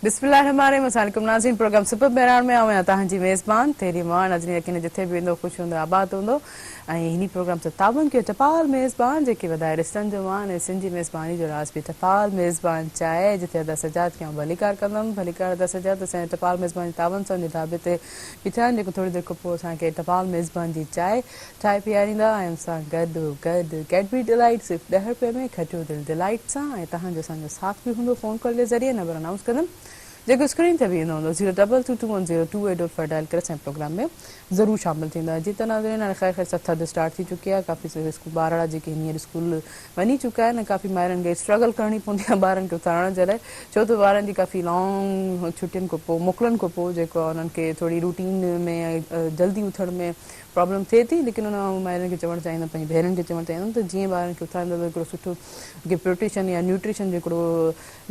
बिस्मिल्लाहिर्रहमानिर्रहीम अस्सलामुअलैकुम नाज़रीन प्रोग्राम सुपर बहरान में आऊं तव्हांजी मेज़बान तेरी मां नजरी यकीन जिथे भी वेंदो ख़ुशि हूंदो आबाद हूंदो ऐं हिन प्रोग्राम सां ताबन कयो टपाल मेज़बान जेके वधाए रिश्तनि जो मान ऐं सिंधी मेज़बानी जो राज़ बि टपाल मेज़बान चाहे जिथे अदा सजाद खे भलीकार कंदमि भलीकार अदा सजाद असांजे टपाल मेज़बान ताबन सां ढाबे ते बीठा आहिनि जेको थोरी देरि खां पोइ असांखे टपाल मेज़बान जी चांहि ठाहे पीआरींदा ऐं सां गॾु गॾु कैडबरी डिलाइट सिर्फ़ु 10 रुपए में खटियो दिलि डिलाइट सां ऐं तव्हांजो असांजो साथ बि हूंदो फ़ोन कॉल जे ज़रिए नंबर अनाउंस कंदमि जेको स्क्रीन ते बि ईंदो हूंदो 022210288 डायल करे असांजे प्रोग्राम में ज़रूरु शामिलु थींदा जीअं नाज़रीन हाणे ख़ैर ख़ैर सभु थधि स्टार्ट थी चुकी आहे काफ़ी सारे स्कूल ॿार जेके हींअर स्कूल वञी चुका आहिनि काफ़ी माइरनि खे स्ट्रगल करणी पवंदी आहे ॿारनि खे उथारण जे लाइ छो त ॿारनि जी काफ़ी लॉन्ग छुटियुनि खां पोइ मोकलनि खां पोइ जेको आहे उन्हनि खे थोरी रूटीन में जल्दी उथण में प्रॉब्लम थिए थी लेकिन उन माइरनि खे चवणु चाहींदमि पंहिंजी भेनरुनि खे चवणु चाहींदमि त जीअं ॿारनि खे उथारींदो त हिकिड़ो सुठो प्रोटीशन या न्यूट्रिशन जेको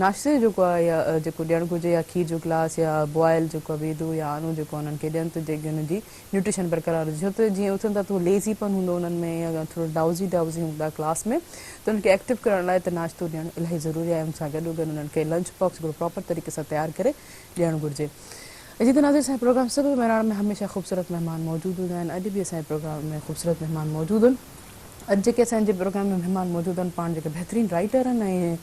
नाश्ते जेको आहे या जेको ॾियणु घुरिजे या खीर जो गिलास या बॉइल जेको आहे वेदो या आनो जेको उन्हनि खे ॾियनि त जेके हुनजी न्यूट्रिशन बरक़रार हुजे छो त जीअं उथनि था त उहो लेज़ीपन हूंदो उन्हनि में या थोरो डाउज़ी हूंदा क्लास में त उन्हनि खे एक्टिव करण लाइ त नाश्तो ॾियणु इलाही ज़रूरी आहे उन सां गॾो गॾु उन्हनि खे लंच बॉक्स हिकिड़ो प्रॉपर तरीक़े सां तयारु करे ॾियणु घुरिजे जी त नाज़रीन असांजे प्रोग्राम सभु महिमान में हमेशह ख़ूबसूरत महिमान मौजूदु हूंदा आहिनि अॼु बि असांजे प्रोग्राम में ख़ूबसूरत महिमान मौजूदु आहिनि अॼु जेके असांजे प्रोग्राम में महिमान मौजूदु आहिनि पाण जेके बहितरीनु राइटर आहिनि ऐं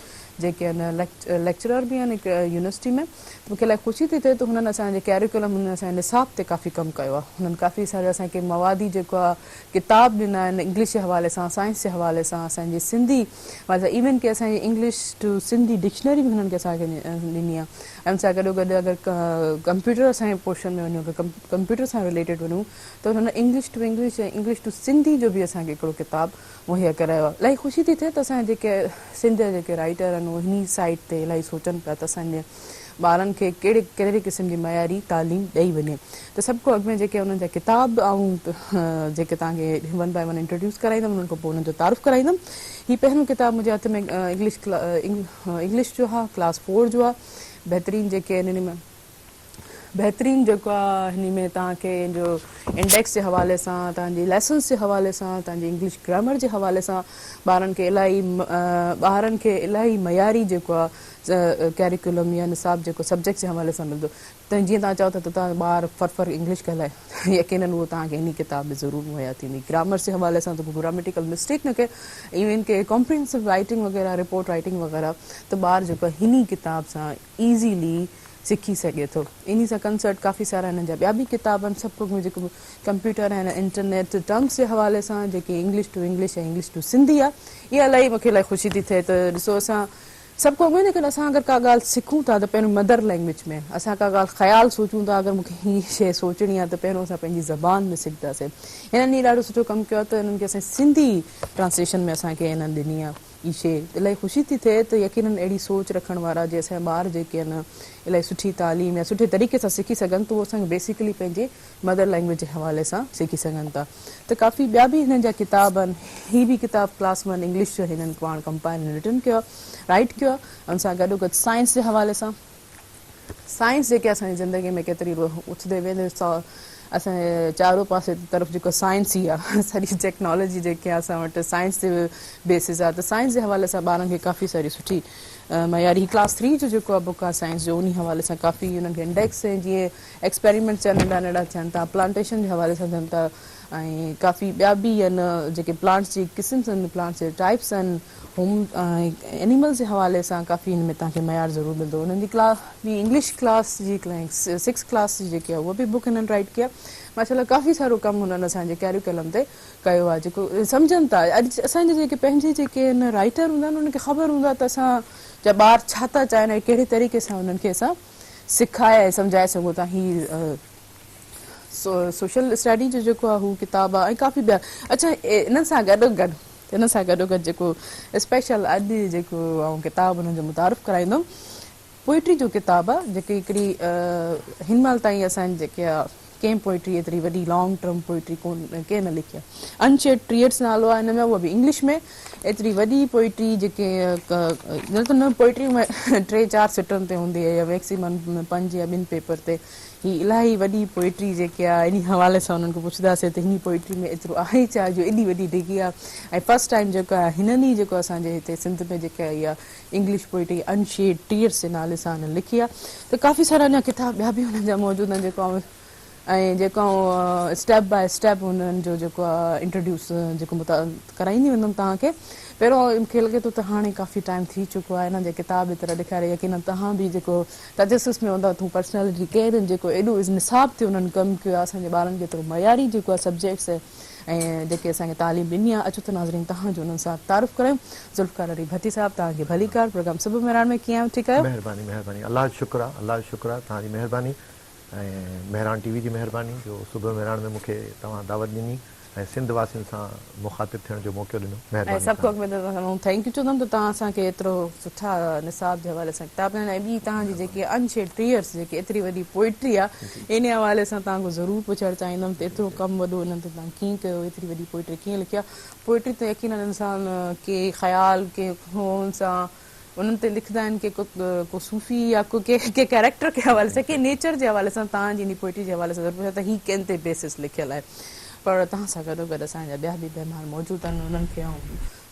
जेके आहिनि लेक्चरर बि आहिनि हिकु यूनिवर्सिटी में त मूंखे इलाही ख़ुशी थी थिए त हुननि असांजे कैरिकुलम हुननि असांजे निसाब ते काफ़ी कमु कयो आहे हुननि काफ़ी सारे असांखे मवादी जेको आहे किताब ॾिना आहिनि इंग्लिश जे हवाले सां साइंस जे हवाले सां असांजी सिंधी मतिलबु इवन की असांजी इंग्लिश टू सिंधी डिक्शनरी बि हुननि खे असांखे ॾिनी आहे ऐं उन सां गॾो गॾु अगरि कंप्यूटर असांजे पोर्शन में वञूं अगरि कंप्यूटर सां रिलेटेड वञूं त हुननि इंग्लिश टू इंग्लिश ऐं इंग्लिश टू सिंधी जो बि असांखे हिकिड़ो किताबु मुहैया करायो आहे इलाही ख़ुशी थी थिए त असांजे जेके सिंध जा जेके राइटर आहिनि उहे हिन साइड ते इलाही सोचनि पिया त असांजे ॿारनि खे कहिड़े क़िस्म जी मयारी तालीम ॾेई वञे त सभु खां अॻु में जेके उन्हनि जा किताब ऐं जेके तव्हांखे वन बाय वन इंट्रोड्यूस कराईंदमि उन्हनि खां पोइ उन्हनि जो तारीफ़ कराईंदमि हीअ पहिरियों किताबु मुंहिंजे हथ में इंग्लिश जो आहे क्लास 4 जो आहे बहितरीनु जेके आहिनि हिन में बहितरीनु जेको आहे हिन में तव्हांखे जो इंडेक्स जे हवाले सां तव्हांजी लेसन्स जे हवाले सां तव्हांजी इंग्लिश ग्रामर जे हवाले सां ॿारनि खे इलाही मयारी जेको आहे कैरिकुलम या निसाब जेको सब्जेक्ट जे हवाले सां मिलंदो त जीअं तव्हां चओ था त तव्हां ॿार फर इंग्लिश ॻाल्हाए यकीननि उहो तव्हांखे हिन किताब में ज़रूरु मुहैया थींदी ग्रामर जे हवाले सां त को ग्रामेटिकल मिस्टेक न कए इवन के कॉम्प्रिहेंसिव राइटिंग वग़ैरह रिपोर्ट राइटिंग वग़ैरह त ॿार जेको आहे हिन किताब सां ईज़ीली सिखी सघे थो इन सां कंसर्ट काफ़ी सारा हिननि जा ॿिया बि किताब आहिनि सभु में जेको कंप्यूटर आहिनि इंटरनेट टर्म्स जे हवाले सां जेकी इंग्लिश टू इंग्लिश ऐं इंग्लिश टू सिंधी आहे इहा इलाही मूंखे इलाही ख़ुशी थी थिए त ॾिसो असां सभु खां अॻु लेकिन असां अगरि का ॻाल्हि सिखूं था त पहिरियों मदर लैंग्वेज में असां का ॻाल्हि ख़्यालु सोचूं था अगरि मूंखे हीअ शइ सोचणी आहे त पहिरियों असां पंहिंजी ज़बान में सिखंदासीं हिननि ॾाढो सुठो कमु कयो आहे त हिननि खे असां सिंधी ट्रांसलेशन में असांखे हिननि ॾिनी आहे हीअ शइ इलाही ख़ुशी थी थिए त यकीननि अहिड़ी सोच रखण वारा जे असांजा ॿार जेके आहिनि इलाही सुठी तालीम या सुठे तरीक़े सां सिखी सघनि त उहो असांखे बेसिकली पंहिंजे मदर लैंग्वेज जे हवाले सां सिखी सघनि था त काफ़ी ॿिया बि हिननि जा किताब आहिनि हीअ बि किताब क्लास 1 इंग्लिश जो हिननि पाण कंपाइल रिटन कयो आहे राइट कयो आहे उन सां गॾोगॾु साइंस जे हवाले सां साइंस जेके असांजी ज़िंदगी में केतिरी उथंदे वेंदे असांजे चारो पासे तरफ़ जेको साइंस ई आहे सॼी टेक्नोलॉजी जेके आहे असां वटि साइंस ते बेसिस आहे त साइंस जे हवाले सां ॿारनि खे काफ़ी सारी सुठी मयारी क्लास 3 जो जेको आहे बुक आहे साइंस जो उन हवाले सां काफ़ी हुननि खे इंडेक्स ऐं जीअं एक्सपेरिमेंट्स जा नंढा नंढा थियनि था प्लांटेशन जे हवाले सां थियनि था ऐं काफ़ी ॿिया बि आहिनि जेके प्लांट्स जी क़िस्म आहिनि प्लांट्स जे टाइप्स आहिनि होम एनिमल्स जे हवाले सां काफ़ी हिन में तव्हांखे मयार ज़रूरु मिलंदो हुननि जी क्लास बि इंग्लिश क्लास जी 6 क्लास जी जेकी आहे उहा बि बुक हिननि राइट कया माशाल्लाह काफ़ी सारो कमु हुननि असांजे कैरिकुलम ते कयो आहे जेको सम्झनि था अॼु असांजे जेके पंहिंजे जेके आहिनि राइटर हूंदा आहिनि उन्हनि खे ख़बर हूंदा त असां जा ॿार छा था चाहिनि ऐं कहिड़े तरीक़े सां उन्हनि खे असां सिखाए ऐं सम्झाए सघूं था हीअ सोशल स्टडी जो जेको आहे हू किताबु आहे ऐं काफ़ी ॿिया अच्छा हिननि सां गॾोगॾु जेको स्पेशल अॼु जेको ऐं किताबु हुननि जो मुतारिफ़ कराईंदुमि पोइट्री जो किताबु आहे जेकी हिकड़ी हिन महिल ताईं असांजी जेके आहे कंहिं पोइट्री एतिरी वॾी लॉन्ग टर्म पोइट्री कंहिं न लिखी आहे। अनशेड ट्रियट्स नालो आहे हिन में, उहा बि इंग्लिश में। एतिरी वॾी पोइट्री जेके न त न पोइट्री में 3-4 सिटनि ते हूंदी आहे या मैक्सिमम 5 या 2 पेपर ते। ही इलाही वॾी पोइट्री जेके आहे इन हवाले सां उन्हनि खां पुछंदासीं त हिन पोइट्री में एतिरो आहे छा जो एॾी वॾी डिघी आहे। ऐं फस्ट टाइम जेको आहे हिननि ई जेको असांजे हिते सिंध में जेका इहा इंग्लिश पोइट्री अनशेड ट्रियट्स जे नाले सां हिन लिखी आहे। त काफ़ी सारा अञा किताब ॿिया बि हुननि जा मौजूदु आहिनि जेको ऐं जेको स्टेप बाय स्टेप हुननि जो जेको आहे इंट्रोड्यूस जेको कराईंदी वेंदमि तव्हांखे। पहिरियों मूंखे लॻे थो त हाणे काफ़ी टाइम थी चुको आहे हिननि जे किताब तरह ॾेखारे, यकीन तव्हां बि जेको तजसुस में हूंदा तूं पर्सनैलिटी केरु जेको एॾो निसाब ते हुननि कमु कयो आहे असांजे ॿारनि खे एतिरो मयारी जेको आहे सब्जेक्ट्स ऐं जेके असांखे तालीम ॾिनी आहे। अचो त नाज़रीन तव्हांजो हुननि सां तारीफ़ करियूं। ज़ुल्फ़कार अली भट्टी साहिबु तव्हांखे भलीकार प्रोग्राम सुबुह मेहरान में कीअं आहियो? ठीकु आहियो? महिरबानी महिरबानी, अलाह जो शुक्र आहे, अलाह जो शुक्र आहे, तव्हांजी महिरबानी ऐं मेहरान टीवी जी महिरबानी जो सुबुह मेहरान में मूंखे तव्हां दावत ॾिनी ऐं सिंध वासियुनि सां मुखातिब थियण जो मौक़ो ॾिनो। ऐं सभु खां अॻु थैंक यू चवंदमि त तव्हां असांखे एतिरो सुठा निसाब जे हवाले सां किताब ॾियण ऐं ॿी तव्हांजी जेकी अनशेड ट्रियट्स जेकी एतिरी वॾी पोइट्री आहे इन हवाले सां तव्हांखां ज़रूरु पुछणु चाहींदमि त एतिरो कमु वॾो हिननि ते तव्हां कीअं कयो, एतिरी वॾी पोइट्री कीअं लिखी आहे। पोइट्री त यकीन इंसान के ख़्याल के हुन सां उन्हनि ते लिखंदा आहिनि की को सूफ़ी या के कैरेक्टर के हवाले सां के नेचर जे हवाले सां तव्हांजी इन पोइट्री जे हवाले सां ज़रूरु पुछो त हीअ कंहिं ते बेसिस लिखियलु आहे। पर तव्हां सां गॾोगॾु असांजा ॿिया बि महिमान मौजूदु आहिनि, उन्हनि खे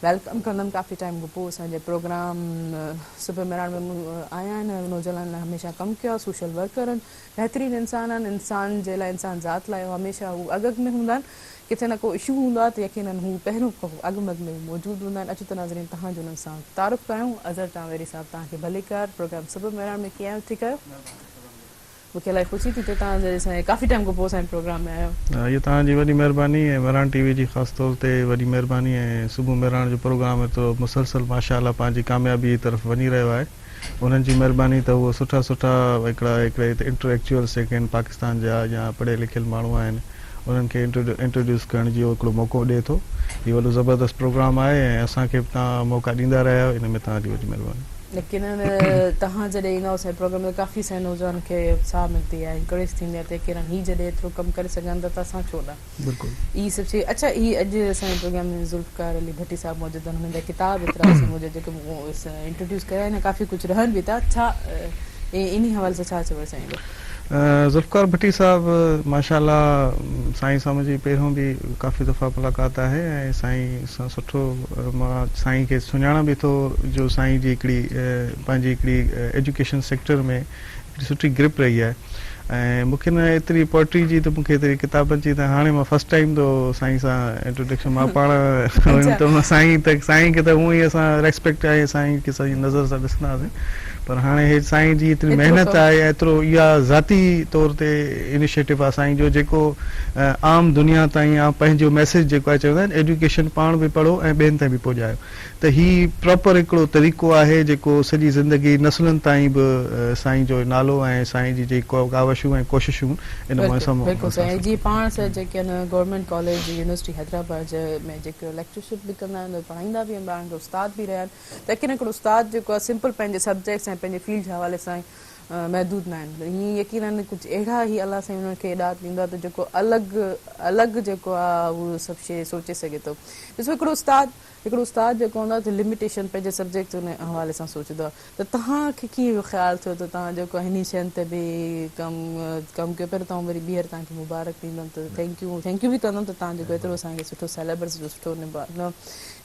वेलकम कंदमि। काफ़ी टाइम खां पोइ असांजे प्रोग्राम सुबुह मेहरान में आया आहिनि। नौजवान लाइ हमेशह कमु कयो आहे, सोशल वर्कर आहिनि, बहितरीनु इंसान आहिनि। इंसान जे लाइ इंसान ज़ात लाइ हमेशह हू अॻु में हूंदा आहिनि। किथे न को इशू हूंदो आहे त यकीननि हू पहिरियों खां अॻु में मौजूदु हूंदा आहिनि। अचो त नाज़रीन तव्हांजो हुननि सां तारीफ़ कयूं। अज़हर टावेरी साहिबु तव्हांखे भलीकार प्रोग्राम सुबुह मेहरान में कीअं आहियो? ठीकु आहियो? मूंखे इलाही ख़ुशी थी थिए तव्हां काफ़ी टाइम खां पोइ असांजे प्रोग्राम में आहियो। इहा तव्हांजी वॾी महिरबानी ऐं मेहरान टीवी जी ख़ासि तौर ते वॾी महिरबानी। ऐं सुबुह मेहरान जो प्रोग्राम एतिरो मुसलसल माशाअल्लाह पंहिंजी कामयाबी जी तरफ़ वञी रहियो आहे। उन्हनि जी महिरबानी त उहो सुठा हिकिड़े इंटलेक्चुअल्स जेके आहिनि पाकिस्तान जा या पढ़ियल लिखियल माण्हू आहिनि उन्हनि खे इंट्रोड्यूस करण जो हिकिड़ो मौक़ो ॾिए थो। इहो वॾो ज़बरदस्त प्रोग्राम आहे ऐं असांखे तव्हां मौक़ा ॾींदा रहिया आहियो, इन में तव्हांजी वॾी महिरबानी। लेकिन तव्हां जॾहिं ईंदव असांजे प्रोग्राम में काफ़ी सारे नौजवान खे उत्साह मिलंदी आहे, इंकरेज थींदी आहे त केरु हीअ जॾहिं एतिरो कमु करे सघनि था त असां छो न। बिल्कुलु इहे सभु शइ अच्छा हीअ अॼु असांजे प्रोग्राम में ज़ुल्फ़कार अली भट्टी साहिबु मौजूदु आहिनि। हुननि जा किताब एतिरा मुंहिंजा जेके इंट्रोड्यूस कया आहिनि काफ़ी कुझु रहनि बि था। छा इन हवाले सां छा चवणु चाहींदो? ज़ुल्फ़कार भट्टी साहब माशाअल्लाह साईं सां मुंहिंजी पहिरियों बि काफ़ी दफ़ा मुलाक़ात आहे ऐं साईं सां सुठो मां साईं खे सुञाणा बि थो जो साईं जी हिकिड़ी पंहिंजी हिकिड़ी एजुकेशन सेक्टर में हिकिड़ी सुठी ग्रिप रही आहे। ऐं मूंखे न एतिरी पोइट्री जी त मूंखे एतिरी किताबनि जी त हाणे मां फस्ट टाइम थो साईं सां इंट्रोडक्शन मां पाण हुयुमि त साईं खे त हूअं ई असां रेस्पेक्ट आहे, साईं खे सॼी नज़र सां ॾिसंदासीं। पर हाणे हे साईं जी एतिरी महिनत आहे, एतिरो इहा ज़ाती तौर ते इनिशिएटिव आहे साईं जो जेको आम दुनिया ताईं पंहिंजो मैसेज जेको आहे चवंदा आहिनि एजुकेशन पाण बि पढ़ो ऐं ॿियनि ताईं बि पहुचायो। त हीउ प्रॉपर हिकिड़ो तरीक़ो आहे जेको सॼी ज़िंदगी नसलनि ताईं बि साईं जो नालो ऐं साईं जी जेको कावशूं ऐं कोशिशूं इन में जीअं पाण सां जेके आहिनि गवर्नमेंट कॉलेज यूनिवर्सिटी हैदराबाद में जेके लेक्चरशिप बि कंदा आहिनि, पढ़ाईंदा बि आहिनि, ॿारनि खे उस्ताद बि रहिया आहिनि। त हिकिड़ो उस्ताद जेको आहे सिंपल पंहिंजे सब्जेक्ट्स ऐं पंहिंजे फील्ड जे हवाले सां महदूद न आहिनि। हीअं यकीन कुझु अहिड़ा ई अलाह साईं हुननि खे हिदायत ॾींदो आहे त जेको अलॻि जेको आहे उहो सभु शइ सोचे सघे थो। ॾिसो हिकिड़ो उस्ताद जेको हूंदो आहे त लिमिटेशन पंहिंजे सब्जेक्ट जे हवाले सां सोचंदो आहे। त तव्हांखे कीअं इहो ख़्यालु थियो त तव्हां जेको हिन शयुनि ते बि कमु कयो? पहिरियों तव्हां वरी ॿीहर तव्हांखे मुबारक ॾींदमि त थैंक यू बि कंदमि त तव्हां जेको एतिरो असांखे सुठो सिलेबस जो सुठो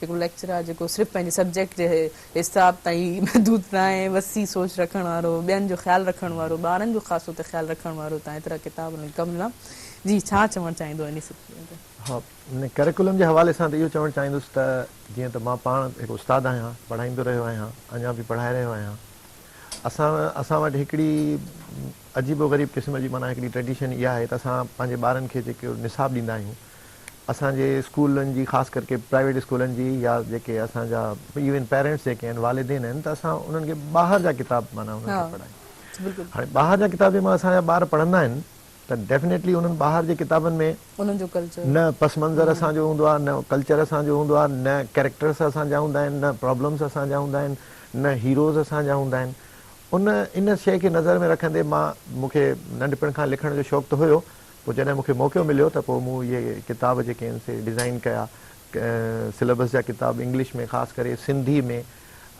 हिकिड़ो लेक्चर आहे जेको सिर्फ़ु पंहिंजे सब्जेक्ट जे हिसाब ताईं महदूद न आहे, वसी सोच रखण वारो, ॿियनि जो ख़्यालु रखण वारो, ॿारनि जो ख़ासि तौर ते ख़्यालु रखण वारो। तव्हां एतिरा किताब कमु ॾिना जी, छा चवणु चाहींदो इन ते? हा, इन करिकुलम जे हवाले सां त इहो चवणु चाहींदुसि त जीअं त मां पाण हिकु उस्तादु आहियां, पढ़ाईंदो रहियो आहियां, अञा बि पढ़ाए रहियो आहियां। असां वटि हिकिड़ी अजीबो ग़रीब क़िस्म जी माना हिकिड़ी ट्रेडिशन इहा आहे त असां पंहिंजे ॿारनि खे जेके निसाब ॾींदा आहियूं असांजे स्कूलनि जी, ख़ासि करके प्राइवेट स्कूलनि जी या जेके असांजा इवन पेरेंट्स जेके आहिनि वालिदेन आहिनि त असां उन्हनि खे ॿाहिरि जा किताब माना उन्हनि खे पढ़ायूं। हाणे ॿाहिरि जा किताब मां असांजा ॿार पढ़ंदा आहिनि त डेफिनेटली उन्हनि ॿाहिरि जे किताबनि में उन्हनि जो कल्चर न पस मंज़र असांजो हूंदो आहे, न कल्चर असांजो हूंदो आहे, न कैरेक्टर्स असांजा हूंदा आहिनि, न प्रॉब्लम्स असांजा हूंदा आहिनि, न हीरोज़ असांजा हूंदा आहिनि। इन शइ खे नज़र में रखंदे मूंखे नंढपण खां लिखण जो शौक़ु त हुयो, पोइ जॾहिं मूंखे मौक़ो मिलियो त पोइ मूं इहे किताब जेके आहिनि से डिज़ाइन कया, सिलेबस जा किताब इंग्लिश में, ख़ासि करे सिंधी में,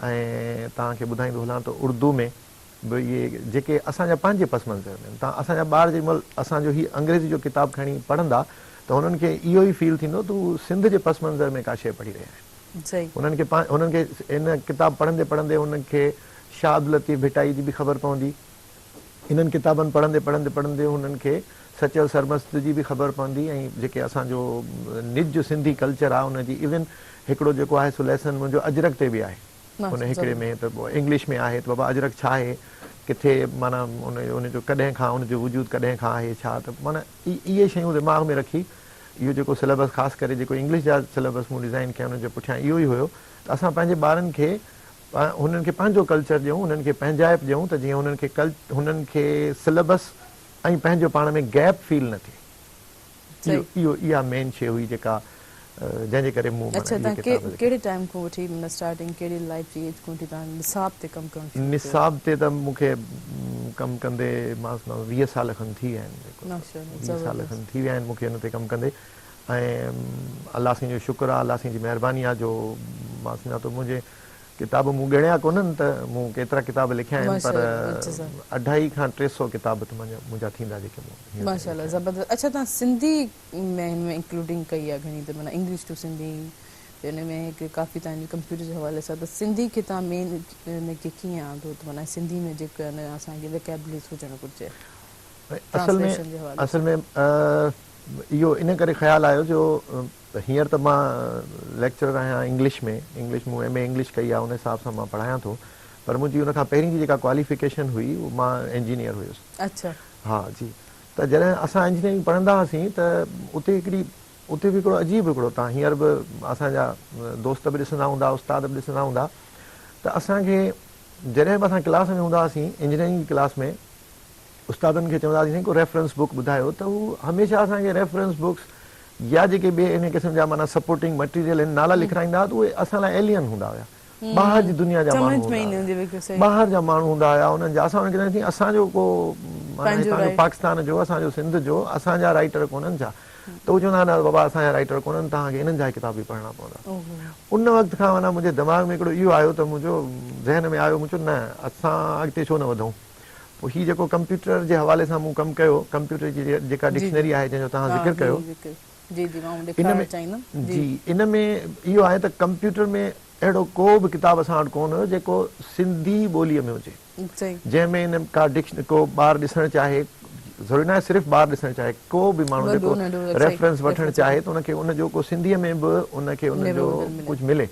ऐं तव्हांखे ॿुधाईंदो हलां त उर्दू में बि इहे जेके असांजा पंहिंजे पस मंज़र में। तव्हां असांजा ॿार जेॾीमहिल असांजो ही अंग्रेज़ी जो किताब खणी पढ़ंदा त हुननि खे इहो ई फील थींदो त हू सिंध जे पस मंज़र में का शइ पढ़ी रहिया आहिनि। सही हुननि खे इन किताब पढ़ंदे पढ़ंदे हुननि खे शाह अब्दुल लतीफ़ भिटाई जी बि ख़बर पवंदी, इन्हनि किताबनि पढ़ंदे पढ़ंदे पढ़ंदे हुननि खे सचल सरमस्त जी बि ख़बर पवंदी, ऐं जेके असांजो निज जो सिंधी कल्चर आहे हुनजी इवन हिकिड़ो जेको आहे सो लेसन मुंहिंजो अजरक ते बि आहे, हुन हिकिड़े में त इंग्लिश में आहे त बाबा अजरक छा आहे, किथे माना हुनजो कॾहिं खां हुनजो वजूद कॾहिं खां आहे छा, त माना इहे शयूं दिमाग़ में रखी इहो जेको सिलेबस ख़ासि करे जेको इंग्लिश जा सिलेबस मूं डिज़ाइन कया हुनजे पुठियां इहो ई हुयो त असां पंहिंजे ॿारनि खे हुननि खे पंहिंजो कल्चर ॾियूं, हुननि खे पंहिंजाइप ॾियूं त जीअं हुननि खे सिलेबस ऐं पंहिंजो पाण में गैप फील न थिए। इहा मेन शइ हुई जेका जंहिंजे करे मूं अच्छा तव्हां कहिड़े टाइम खां वठी माना स्टार्टिंग कहिड़ी लाइफ जी एज खां वठी तव्हां निसाब ते कमु करणु शुरू कयो? निसाब ते त मूंखे कमु कंदे मां 20 साल खनि थी विया आहिनि, 20 साल खनि थी विया आहिनि मूंखे हिन ते कमु कंदे, ऐं अलाह साईं जो शुक्र आहे, अलाह साईं जी महिरबानी आहे जो मां सम्झां थो मुंहिंजे किताब मूं ॻणिया कोन्हनि त मूं केतिरा किताब लिखिया आहिनि, पर 250 खां 300 किताब त मुंहिंजा थींदा जेके मूं माशाल्लाह ज़बरदस्त। अच्छा तव्हां सिंधी में हिन में इंक्लूडिंग कई आहे घणी, त माना इंग्लिश टू सिंधी हिन में हिकु काफ़ी तव्हांजे कंप्यूटर जे हवाले सां, त सिंधी खे तव्हां मेन हिन खे कीअं आंदो त माना सिंधी में जेके असांखे वोकेबुलरी हुजणु घुरिजे? असल में इहो इन करे ख़्यालु आयो जो हींअर त मां लेक्चरर आहियां इंग्लिश में, इंग्लिश मूं MA इंग्लिश कई आहे, उन हिसाब सां मां पढ़ायां थो, पर मुंहिंजी उन खां पहिरीं जी जेका क्वालिफिकेशन हुई उहो मां इंजीनियर हुयुसि। अच्छा हा जी, त जॾहिं असां इंजीनियरिंग पढ़ंदा हुआसीं त उते बि हिकिड़ो अजीब हिकिड़ो, तव्हां हींअर बि असांजा दोस्त बि ॾिसंदा हूंदा, उस्ताद बि ॾिसंदा हूंदा, त असांखे जॾहिं बि असां क्लास में हूंदा हुआसीं इंजीनियरिंग जी क्लास में, उस्तादनि खे चवंदा हुआसीं को रेफरेंस बुक ॿुधायो, त हू हमेशह असांखे रेफरेंस बुक्स या जेके ॿिए इन क़िस्म जा माना सपोर्टिंग मटीरियल आहिनि नाला लिखाईंदा हुआ, त उहे असां लाइ एलियन हूंदा हुया, ॿाहिरि जी दुनिया जा माण्हू ॿाहिरि जा माण्हू हूंदा हुया, उन्हनि जा असां हुनखे असांजो को माना पाकिस्तान जो असांजो सिंध जो असांजा राइटर कोन्हनि छा, त उहे चवंदा न बाबा असांजा राइटर कोन्हनि, तव्हांखे इन्हनि जा किताब बि पढ़णा पवंदा। उन वक़्त खां माना मुंहिंजे दिमाग़ में हिकिड़ो इहो आयो त मुंहिंजो ज़हन में आयो, मुंहिंजो न असां अॻिते छो न वधूं। पोइ हीउ जेको कंप्यूटर जे हवाले सां मूं कमु कयो, कंप्यूटर जी जेका डिक्शनरी आहे जंहिंजो तव्हां ज़िक्र कयो, इन में इहो आहे त कंप्यूटर में अहिड़ो को बि किताब असां वटि कोन हुयो जेको सिंधी ॿोलीअ में हुजे, जंहिंमें इन का को ॿार ॾिसणु चाहे, ज़रूरी न आहे सिर्फ़ु ॿार ॾिसणु चाहे, को बि माण्हू जेको रेफरेंस वठणु चाहे त उनखे उनजो को सिंधीअ में बि उनखे उनजो कुझु मिले।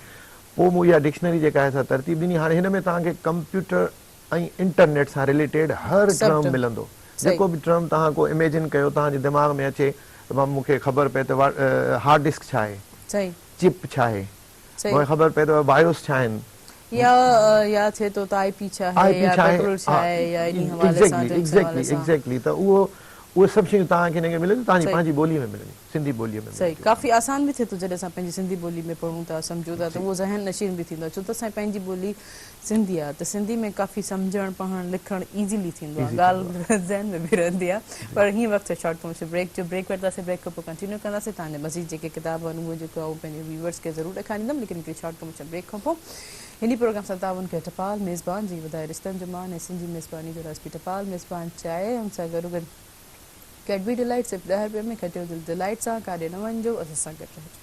पोइ मूं इहा डिक्शनरी जेका आहे तरतीब ॾिनी। हाणे हिन में तव्हांखे कंप्यूटर ऐं इंटरनेट सां रिलेटेड हर टर्म मिलंदो, जेको बि टर्म तव्हां को इमेजिन कयो तव्हांजे दिमाग़ में अचे त मां मूंखे ख़बर पए त हार्ड डिस्क छा आहे, चिप छा आहे, मूंखे ख़बर पए त बायोस छा आहिनि, एग्ज़ैक्टली, त उहे सभु शयूं तव्हांखे हिनखे मिलंदियूं तव्हांजी पंहिंजी ॿोलीअ में मिलंदियूं, सिंधी ॿोलीअ में। सही, काफ़ी आसान बि थिए थो जॾहिं असां पंहिंजी सिंधी ॿोली में पढ़ूं था, सम्झूं था, त उहो ज़हन नशीन बि थींदो आहे, छो त असांजी पंहिंजी ॿोली सिंधी आहे, त सिंधी में काफ़ी सम्झणु पढ़णु लिखणु ईज़ीली थींदो आहे, ॻाल्हि ज़हन में बि रहंदी आहे। पर हीअं वक़्तु शॉर्ट कमर्शियल ब्रेक जो ब्रेक वठंदासीं, ब्रेक खां पोइ कंटिन्यू कंदासीं, तव्हांजे मज़ीद जेके किताब आहिनि उहे जेको आहे उहो पंहिंजे व्यूअर्स खे ज़रूरु ॾेखारींदमि, लेकिन हिकिड़ी शॉर्ट कमर्शियल ब्रेक खां पोइ हिन प्रोग्राम सां ताउन कयो टपाल मेज़बान जी वधाए रिश्तनि जो मान ऐं सिंधी मेज़बानी जो राजपी टपाल मेज़बान चाहे हुन सां गॾो गॾु कैडबरी डिलाइट सिर्फ़ु 10 रुपये में, खटियो दिलि डिलाइट सां, काॾे न वञिजो, असां सां गॾु रहिजो।